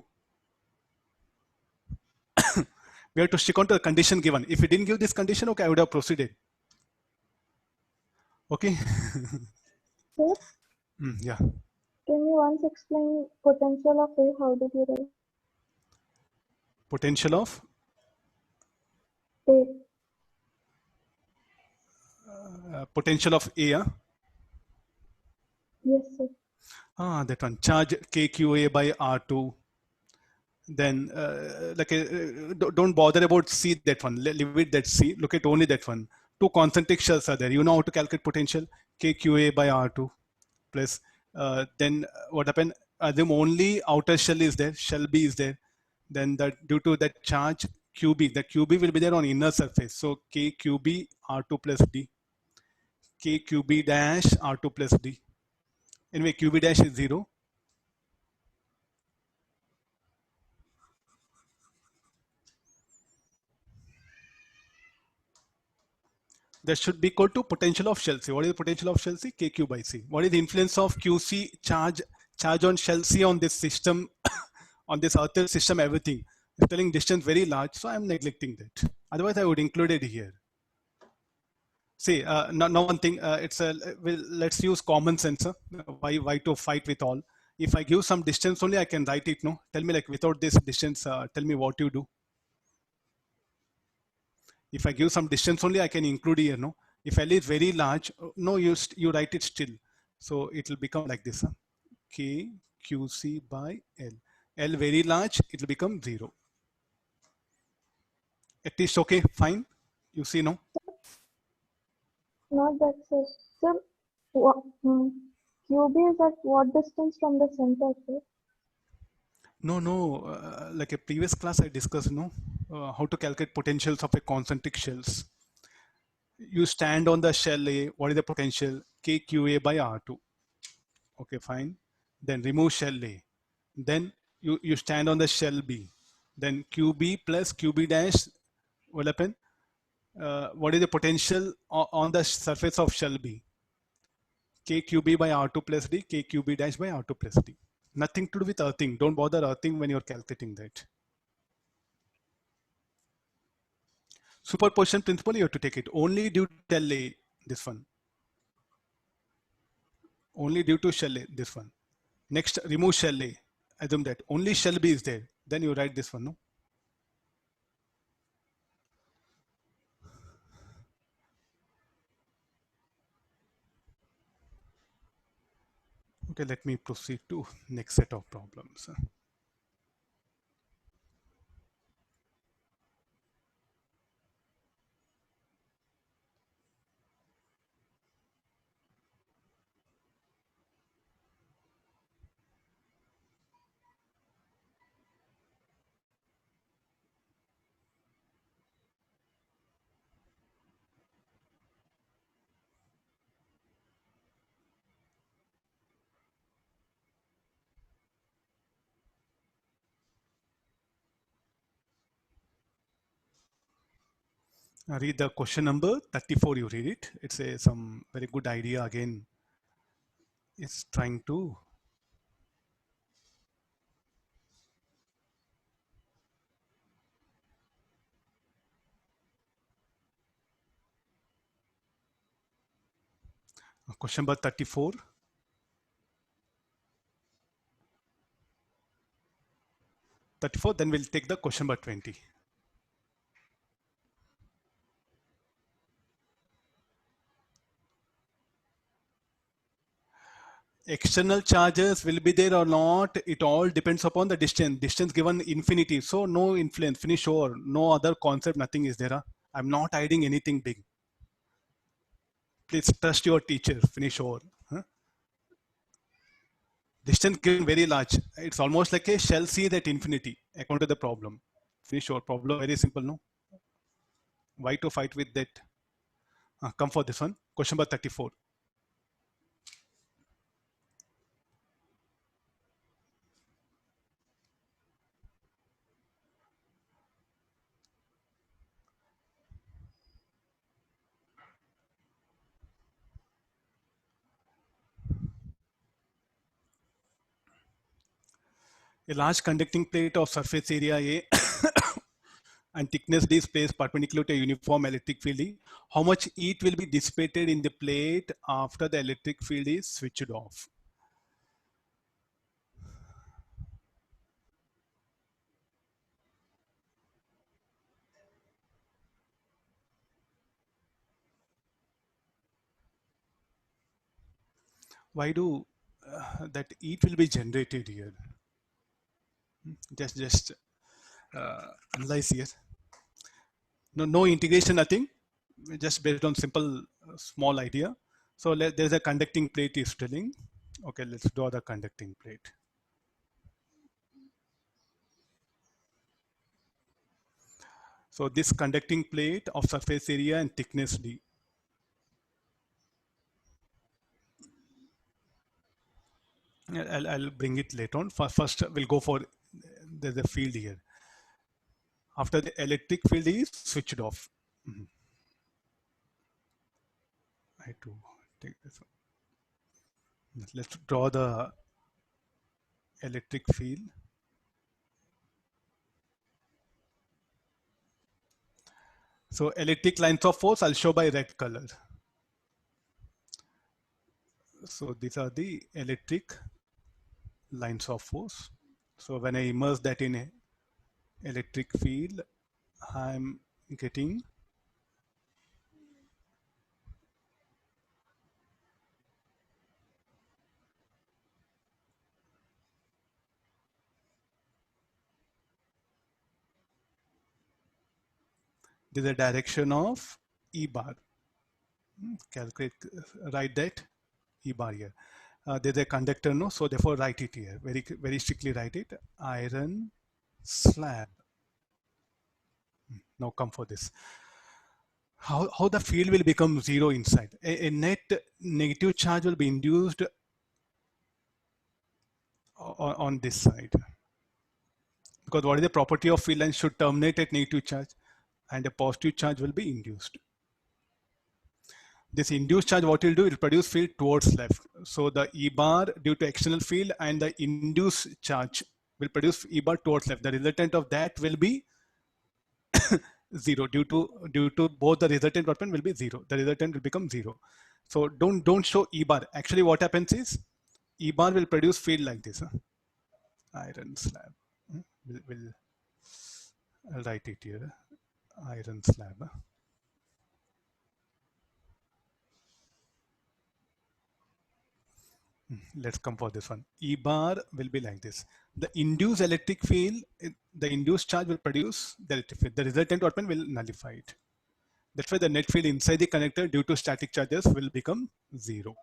We have to stick on to the condition given. If we didn't give this condition, okay, I would have proceeded. Okay. Sir, Yeah. can you once explain potential of A? How did you write? Potential of A. Potential of A. Yes, sir. That one. Charge KQA by R2. Then don't bother about C, that one. Leave it that C. Look at only that one. Two concentric shells are there. You know how to calculate potential. KQA by R2 plus then what happened? Assume only outer shell is there. Shell B is there. Then due to that charge QB, the QB will be there on inner surface. So KQB R2 plus D. KQB dash R2 plus D. Anyway, QB dash is 0. That should be equal to potential of shell C. What is the potential of shell C? KQ by C. What is the influence of QC charge on shell C on this system, on this earth system, everything? It's telling distance very large, so I'm neglecting that. Otherwise, I would include it here. See, now one thing, let's use common sense. Why to fight with all? If I give some distance only, I can write it, no? Tell me, like, without this distance, tell me what you do. If I give some distance only, I can include here, no? If L is very large, no, you write it still. So it will become like this, huh? K QC by L. L very large, it will become 0. At least okay, fine. You see, no? Not that, sir. Sir, QB is at what distance from the center, sir? No. Like a previous class I discussed, no, how to calculate potentials of a concentric shells. You stand on the shell A. What is the potential? KQA by R2. Okay, fine. Then remove shell A. Then you stand on the shell B. Then QB plus QB dash will happen. What is the potential on the surface of shell B? KQB by R2 plus D, KQB dash by R2 plus D. Nothing to do with earthing. Don't bother earthing when you're calculating that. Superposition principle, you have to take it. Only due to shell A, this one. Only due to shell A, this one. Next, remove shell A. Assume that only shell B is there. Then you write this one, no? Okay, let me proceed to next set of problems. Read the question number 34, you read it. It's some very good idea again. It's trying to question number 34. Then we'll take the question number 20. External charges will be there or not, it all depends upon the distance given infinity, so no influence, finish over, no other concept, nothing is there. I'm not hiding anything big. Please trust your teacher, finish over. Distance given very large, it's almost like a shell C at infinity according to the problem. Finish over, problem very simple, no? Why to fight with that? Come for this one, question number 34. A large conducting plate of surface area A and thickness D is placed perpendicular to a uniform electric field E. How much heat will be dissipated in the plate after the electric field is switched off? Why do that heat will be generated here? Just analyze here. No integration, nothing. Just based on simple small idea. So there's a conducting plate is telling. Okay, let's draw the conducting plate. So this conducting plate of surface area and thickness D. I'll bring it later on. First, we'll go for there's a field here. After the electric field is switched off. I have to take this one. Let's draw the electric field. So electric lines of force I'll show by red color. So these are the electric lines of force. So when I immerse that in a electric field, I'm getting is the direction of E bar. Calculate, write that E bar here. There's a conductor, no? So therefore write it here. Very strictly write it. Iron slab. Now come for this. How the field will become zero inside? A net negative charge will be induced on this side. Because what is the property of field line should terminate at negative charge and a positive charge will be induced. This induced charge, what it will do, it will produce field towards left. So the E bar due to external field and the induced charge will produce E bar towards left. The resultant of that will be zero due to both the resultant weapon will be zero. The resultant will become zero. So don't show E bar. Actually, what happens is E bar will produce field like this. Iron slab. I'll write it here. Iron slab. Let's come for this one. E bar will be like this. The induced electric field, the induced charge will produce the electric field. The resultant weapon will nullify it. That's why the net field inside the connector due to static charges will become zero.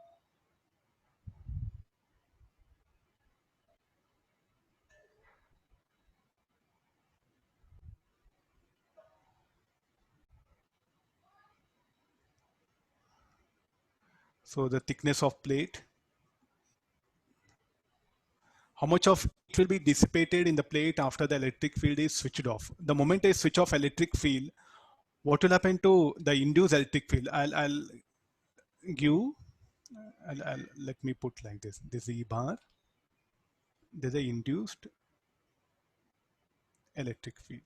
So the thickness of plate, how much of it will be dissipated in the plate after the electric field is switched off. The moment I switch off electric field, what will happen to the induced electric field? I'll let me put like this. This is E bar. There's a induced electric field.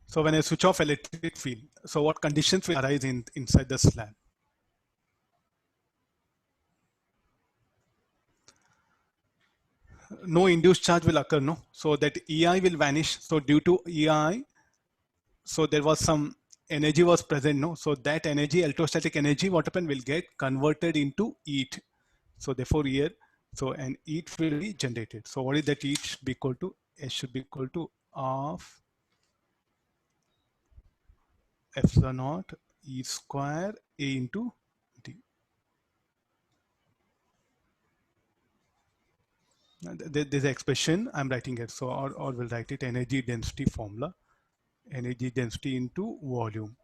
So when I switch off electric field, so what conditions will arise inside the slab? No induced charge will occur, no? So that EI will vanish. So due to EI, so there was some energy was present, no? So that energy, electrostatic energy, what happened will get converted into heat. So therefore here, so an heat will be generated. So what is that heat should be equal to? S should be equal to half epsilon naught E square A into D. There's an expression I'm writing here. So or we'll write it energy density formula. Energy density into volume.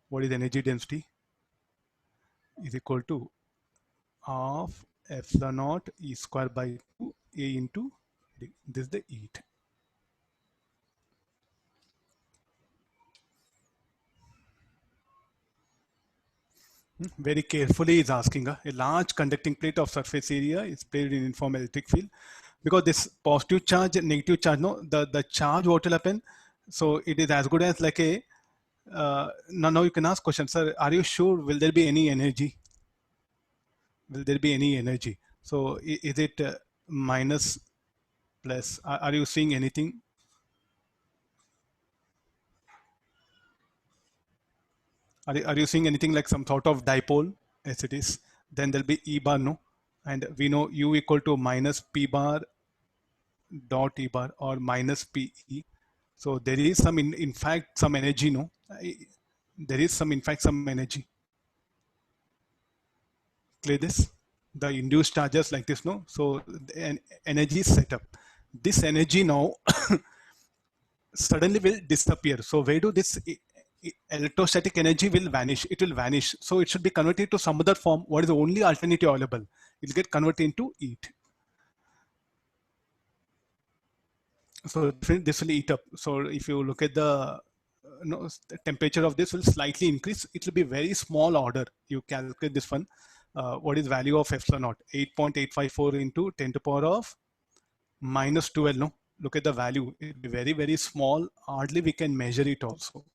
What is energy density? Is equal to half epsilon naught E square by 2 A into D. This is the heat. Very carefully is asking a large conducting plate of surface area is placed in uniform electric field, because this positive charge and negative charge, no, the charge what will happen, so it is as good as like a now you can ask question, sir, are you sure will there be any energy? Will there be any energy? So is it minus plus? Are you seeing anything? Are you seeing anything like some sort of dipole as it is? Then there'll be E bar, no? And we know U equal to minus P bar dot E bar or minus PE. So there is some, in fact, some energy, no? There is some, in fact, some energy. Clear this? The induced charges like this, no? So an energy setup. This energy now suddenly will disappear. So where do this electrostatic energy will vanish? It will vanish. So it should be converted to some other form. What is the only alternative available? It will get converted into heat. So this will heat up. So if you look at the temperature of this will slightly increase. It will be very small order. You calculate this one. What is value of epsilon naught? 8.854 into 10 to the power of minus 12. No, look at the value. It will be very, very small. Hardly we can measure it also.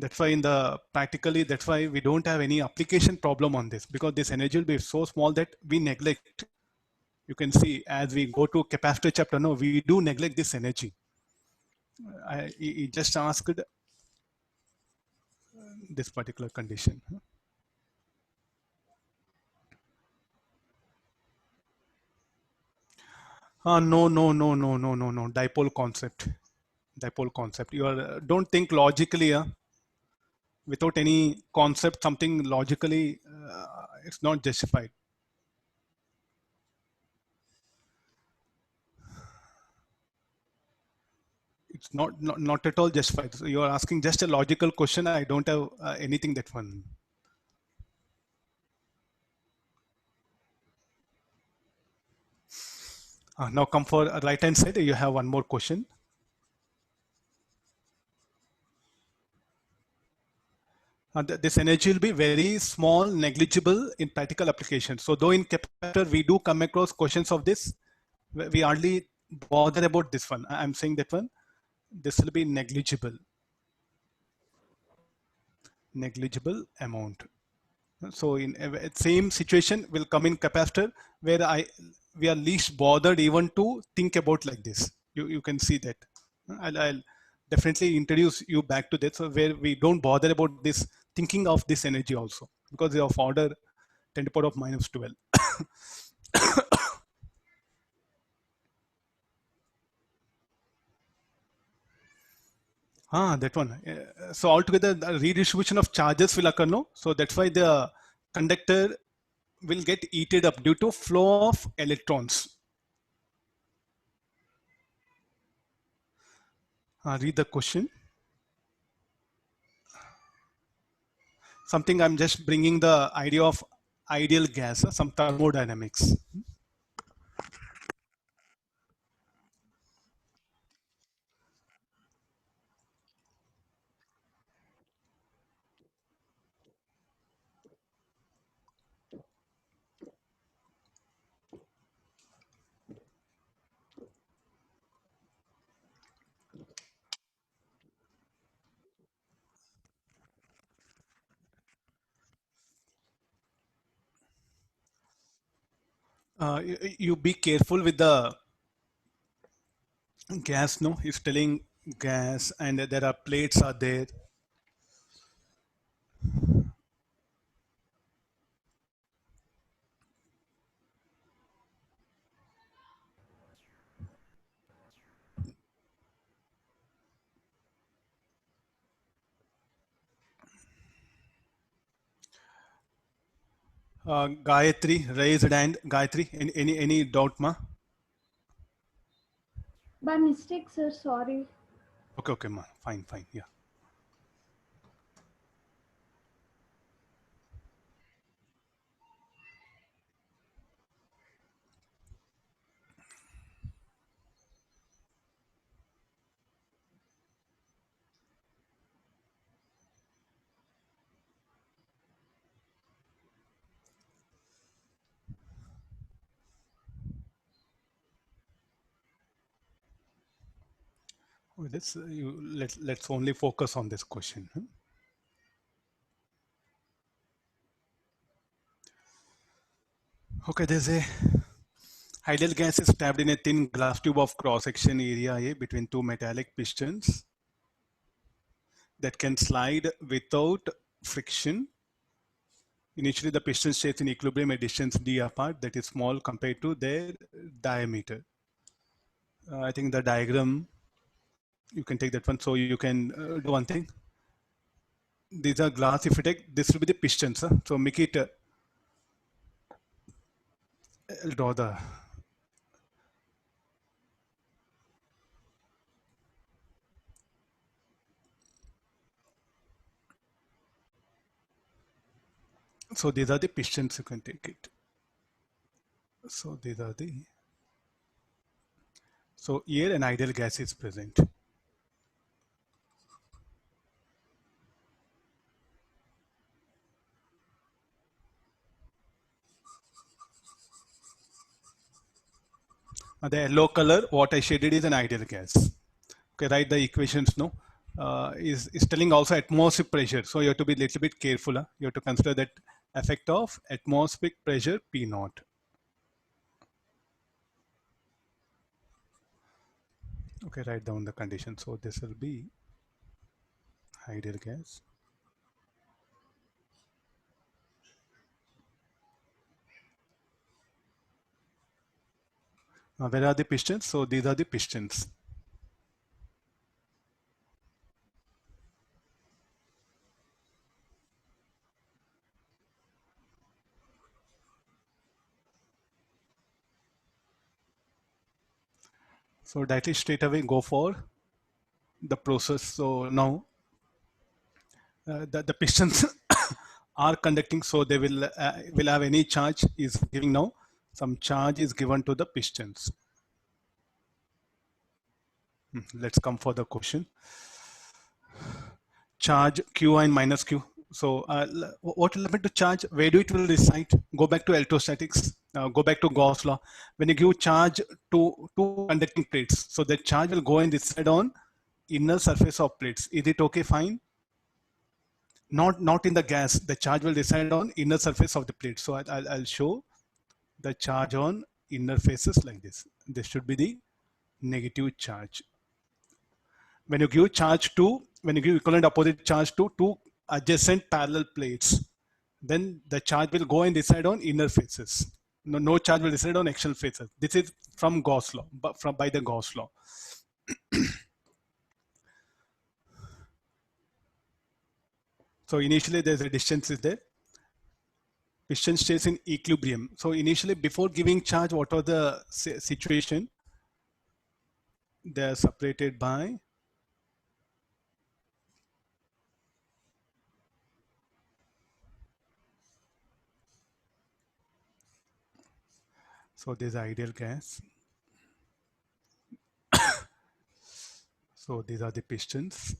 That's why in the practically, that's why we don't have any application problem on this, because this energy will be so small that we neglect. You can see as we go to capacitor chapter, no, we do neglect this energy. He just asked this particular condition. No. Dipole concept. Dipole concept. You are don't think logically. Without any concept, something logically, it's not justified. It's not at all justified. So you are asking just a logical question. I don't have anything that one. Now come for right hand side. You have one more question. This energy will be very small, negligible in practical applications. So though in capacitor we do come across questions of this, we hardly bother about this one. I'm saying that one. This will be negligible amount. So in same situation will come in capacitor where we are least bothered even to think about like this. You can see that. I'll definitely introduce you back to that, so where we don't bother about this thinking of this energy also, because they are of order 10 to the power of minus 12. That one. So altogether, the redistribution of charges will occur, no? So that's why the conductor will get heated up due to flow of electrons. Read the question. Something I'm just bringing the idea of ideal gas, some thermodynamics. You be careful with the gas, no? It's telling gas and there are plates are there. Gayatri, raised hand. Gayatri, any doubt, ma? By mistake, sir. Sorry. Okay, ma. Fine, yeah. Let's only focus on this question. Okay, there's a ideal gas is trapped in a thin glass tube of cross-section area A between two metallic pistons that can slide without friction. Initially, the piston stays in equilibrium at distance d apart, that is small compared to their diameter. I think the diagram, you can take that one. So you can do one thing. These are glass. If you take, this will be the pistons. So make it, I'll draw the, so these are the pistons, you can take it. So these are the, so here an ideal gas is present. The yellow color, what I shaded is an ideal gas. Okay, write the equations, no? Is telling also atmospheric pressure. So you have to be a little bit careful. You have to consider that effect of atmospheric pressure P naught. Okay, write down the condition. So this will be ideal gas. Where are the pistons? So these are the pistons. So directly straight away go for the process. So now the pistons are conducting, so they will have any charge is giving now. Some charge is given to the pistons. Let's come for the question. Charge Q and minus Q. So what will happen to charge? Where do it will reside? Go back to electrostatics. Go back to Gauss law. When you give charge to two conducting plates, so the charge will go and reside on inner surface of plates. Is it okay? Fine. Not in the gas. The charge will reside on inner surface of the plate. So I'll show the charge on inner faces like this. This should be the negative charge. When you give charge to, when you give equivalent opposite charge to two adjacent parallel plates, then the charge will go and reside on inner faces. No charge will reside on external faces. This is from Gauss law, but by the Gauss law. So initially there's a distance is there. Piston stays in equilibrium. So initially before giving charge, what was the situation? They are separated by so there's ideal gas. So these are the pistons.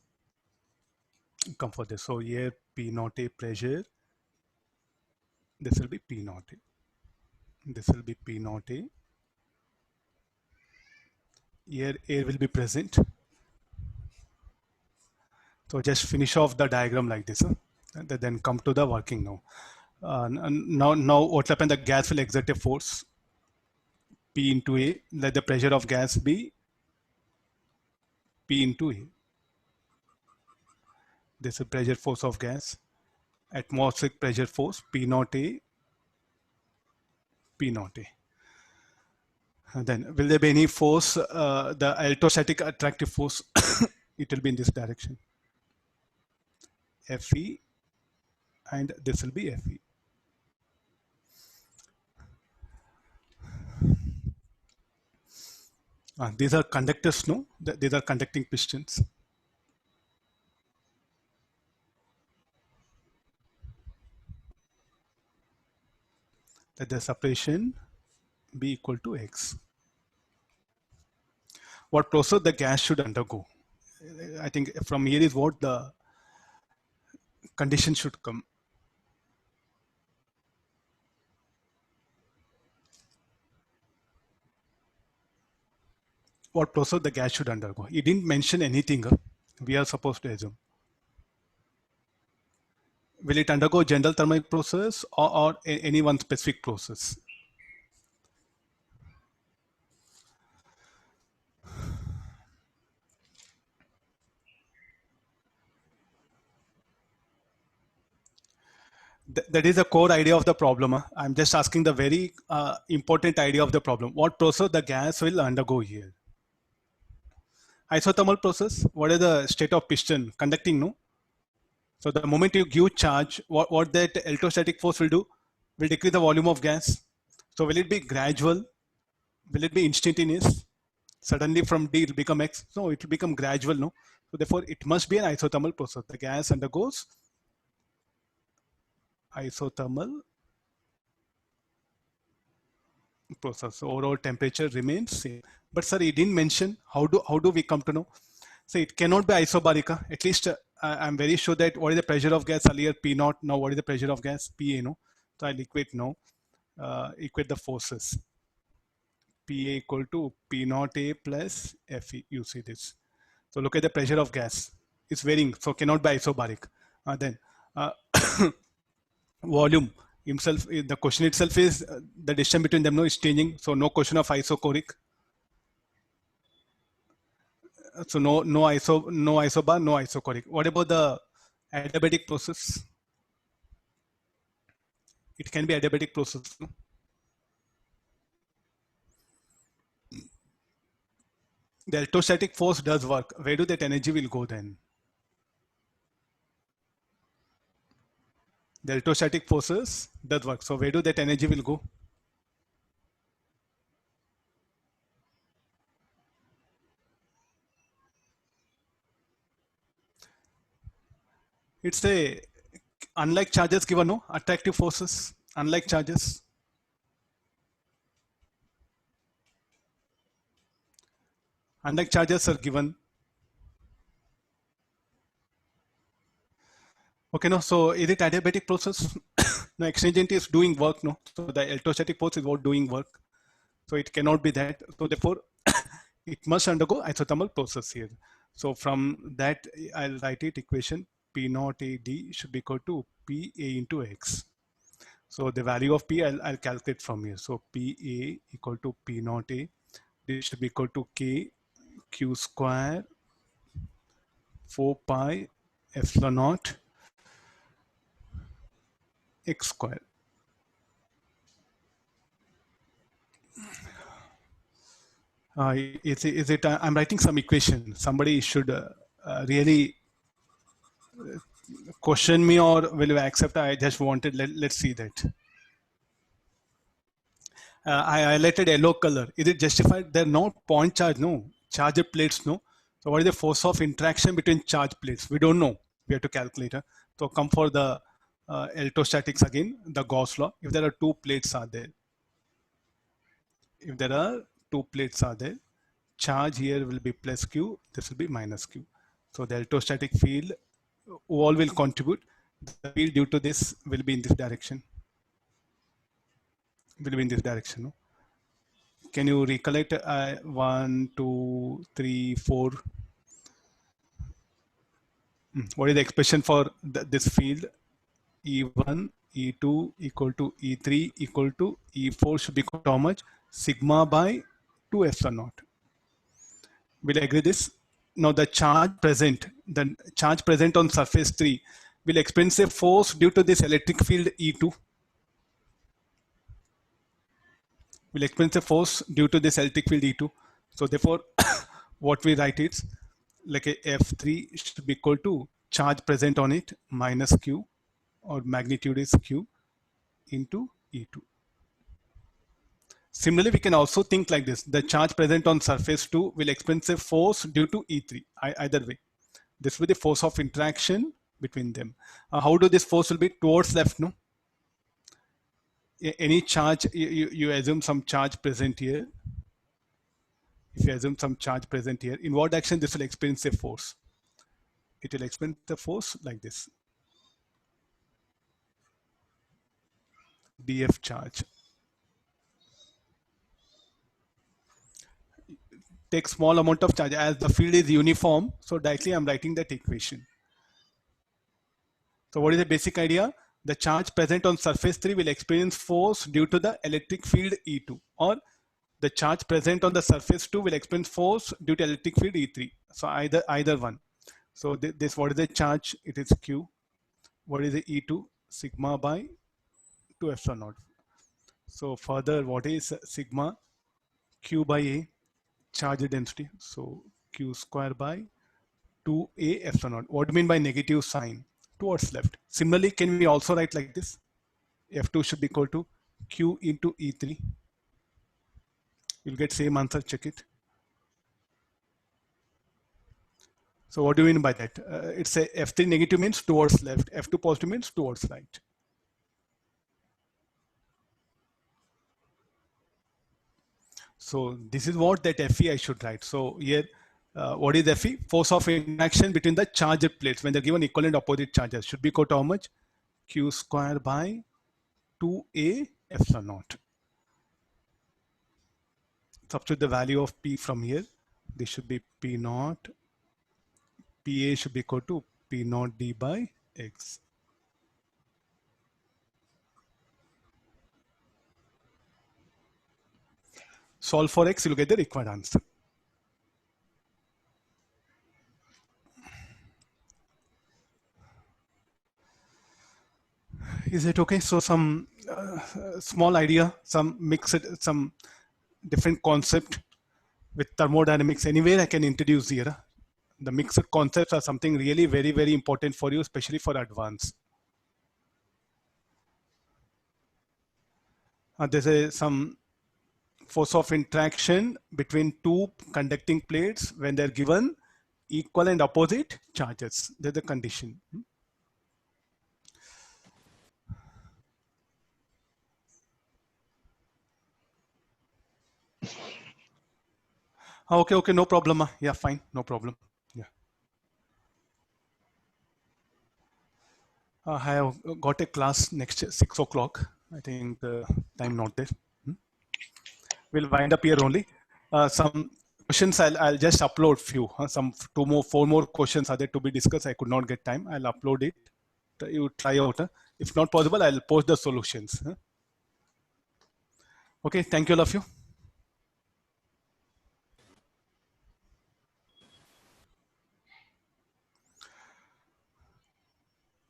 Come for this. So here P naught A pressure. This will be P naught A. This will be P naught A. Here air will be present. So just finish off the diagram like this. And then come to the working now. Now what happens? The gas will exert a force P into A. Let the pressure of gas be P into A. This is pressure force of gas. Atmospheric pressure force P naught A. P naught A. And then will there be any force? The electrostatic attractive force. It will be in this direction. Fe, and this will be Fe. These are conductors, no? These are conducting pistons. Let the separation be equal to X. What process the gas should undergo? I think from here is what the condition should come. What process the gas should undergo? He didn't mention anything. We are supposed to assume. Will it undergo general thermic process or any one specific process? That is the core idea of the problem. I'm just asking the very important idea of the problem. What process the gas will undergo here? Isothermal process. What is the state of piston? Conducting, no? So the moment you give charge, what that electrostatic force will do? Will decrease the volume of gas. So will it be gradual? Will it be instantaneous? Suddenly from D it will become X? No, it will become gradual, no? So therefore it must be an isothermal process. The gas undergoes isothermal process. So overall temperature remains same. But sir, he didn't mention how do we come to know? So it cannot be isobaric. At least I'm very sure that what is the pressure of gas earlier P naught. Now what is the pressure of gas PA? No. So I'll equate now. Equate the forces. PA equal to P naught A plus Fe. You see this. So look at the pressure of gas. It's varying. So cannot be isobaric. Then volume himself. The question itself is the distance between them is changing. So no question of isochoric. So no isobar, no isochoric. What about the adiabatic process? It can be adiabatic process. No? the electrostatic force does work, where do that energy will go then? The electrostatic forces does work. So where do that energy will go? It's a, unlike charges given, no, attractive forces, unlike charges. Unlike charges are given. Okay, no, so is it adiabatic process? No, exchange agent is doing work, no. So the electrostatic force is what doing work. So it cannot be that. So therefore, it must undergo isothermal process here. So from that, I'll write it equation P naught A D should be equal to P A into X. So the value of P I'll calculate from here. So P A equal to P naught A. This should be equal to K Q square 4 pi epsilon naught X square. Is it I'm writing some equation. Somebody should really question me, or will you accept? I just wanted, let's see that. I highlighted yellow color. Is it justified? They're not point charge, no. Charged plates, no. So what is the force of interaction between charge plates? We don't know. We have to calculate. So come for the electrostatics again, the Gauss law. If there are two plates are there, charge here will be plus Q, this will be minus Q. So the electrostatic field all will contribute. The field due to this will be in this direction. No? Can you recollect 1, 2, 3, 4? What is the expression for this field? E1, E2 equal to E3 equal to E4 should be equal to how much? Sigma by 2 epsilon naught. Will agree this? Now the charge present on surface 3 will experience a force due to this electric field E2. Will experience a force due to this electric field E2. So therefore, what we write is like a F3 should be equal to charge present on it minus Q, or magnitude is Q, into E2. Similarly, we can also think like this. The charge present on surface 2 will experience a force due to E3, either way. This will be the force of interaction between them. How do this force will be? Towards left, no? Any charge, you assume some charge present here. If you assume some charge present here, in what direction this will experience a force? It will experience the force like this. dF charge. Take small amount of charge as the field is uniform. So directly I'm writing that equation. So what is the basic idea? The charge present on surface 3 will experience force due to the electric field E2, or the charge present on the surface 2 will experience force due to electric field E3. So either one. So this, what is the charge? It is Q. What is the E2? Sigma by 2 epsilon naught. So further, what is sigma? Q by A, charge density. So Q square by 2A epsilon naught. What do you mean by negative sign? Towards left. Similarly, can we also write like this? F2 should be equal to Q into E3. You'll get same answer, check it. So what do you mean by that? It's a F3 negative means towards left, F2 positive means towards right. So this is what that Fe I should write. So here, what is Fe? Force of interaction between the charged plates when they're given equal and opposite charges should be equal to how much? Q square by 2A epsilon naught. Substitute the value of P from here. This should be P naught. PA should be equal to P naught D by X. Solve for X, you'll get the required answer. Is it okay? So some small idea, some mixed, some different concept. with thermodynamics. Anywhere I can introduce here. The mixed concepts are something really very, very important for you, especially for advanced. There's some force of interaction between two conducting plates when they're given equal and opposite charges. That's the condition. Okay, no problem. Yeah, fine, no problem. Yeah. I have got a class next 6 o'clock. I think the time not there. We'll wind up here only. Some questions I'll just upload few. Some 4 more questions are there to be discussed. I could not get time. I'll upload it. You try out. If not possible, I'll post the solutions. Okay, thank you all of you.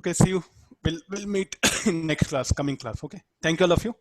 Okay, see you. We'll meet in next class, coming class. Okay, thank you all of you.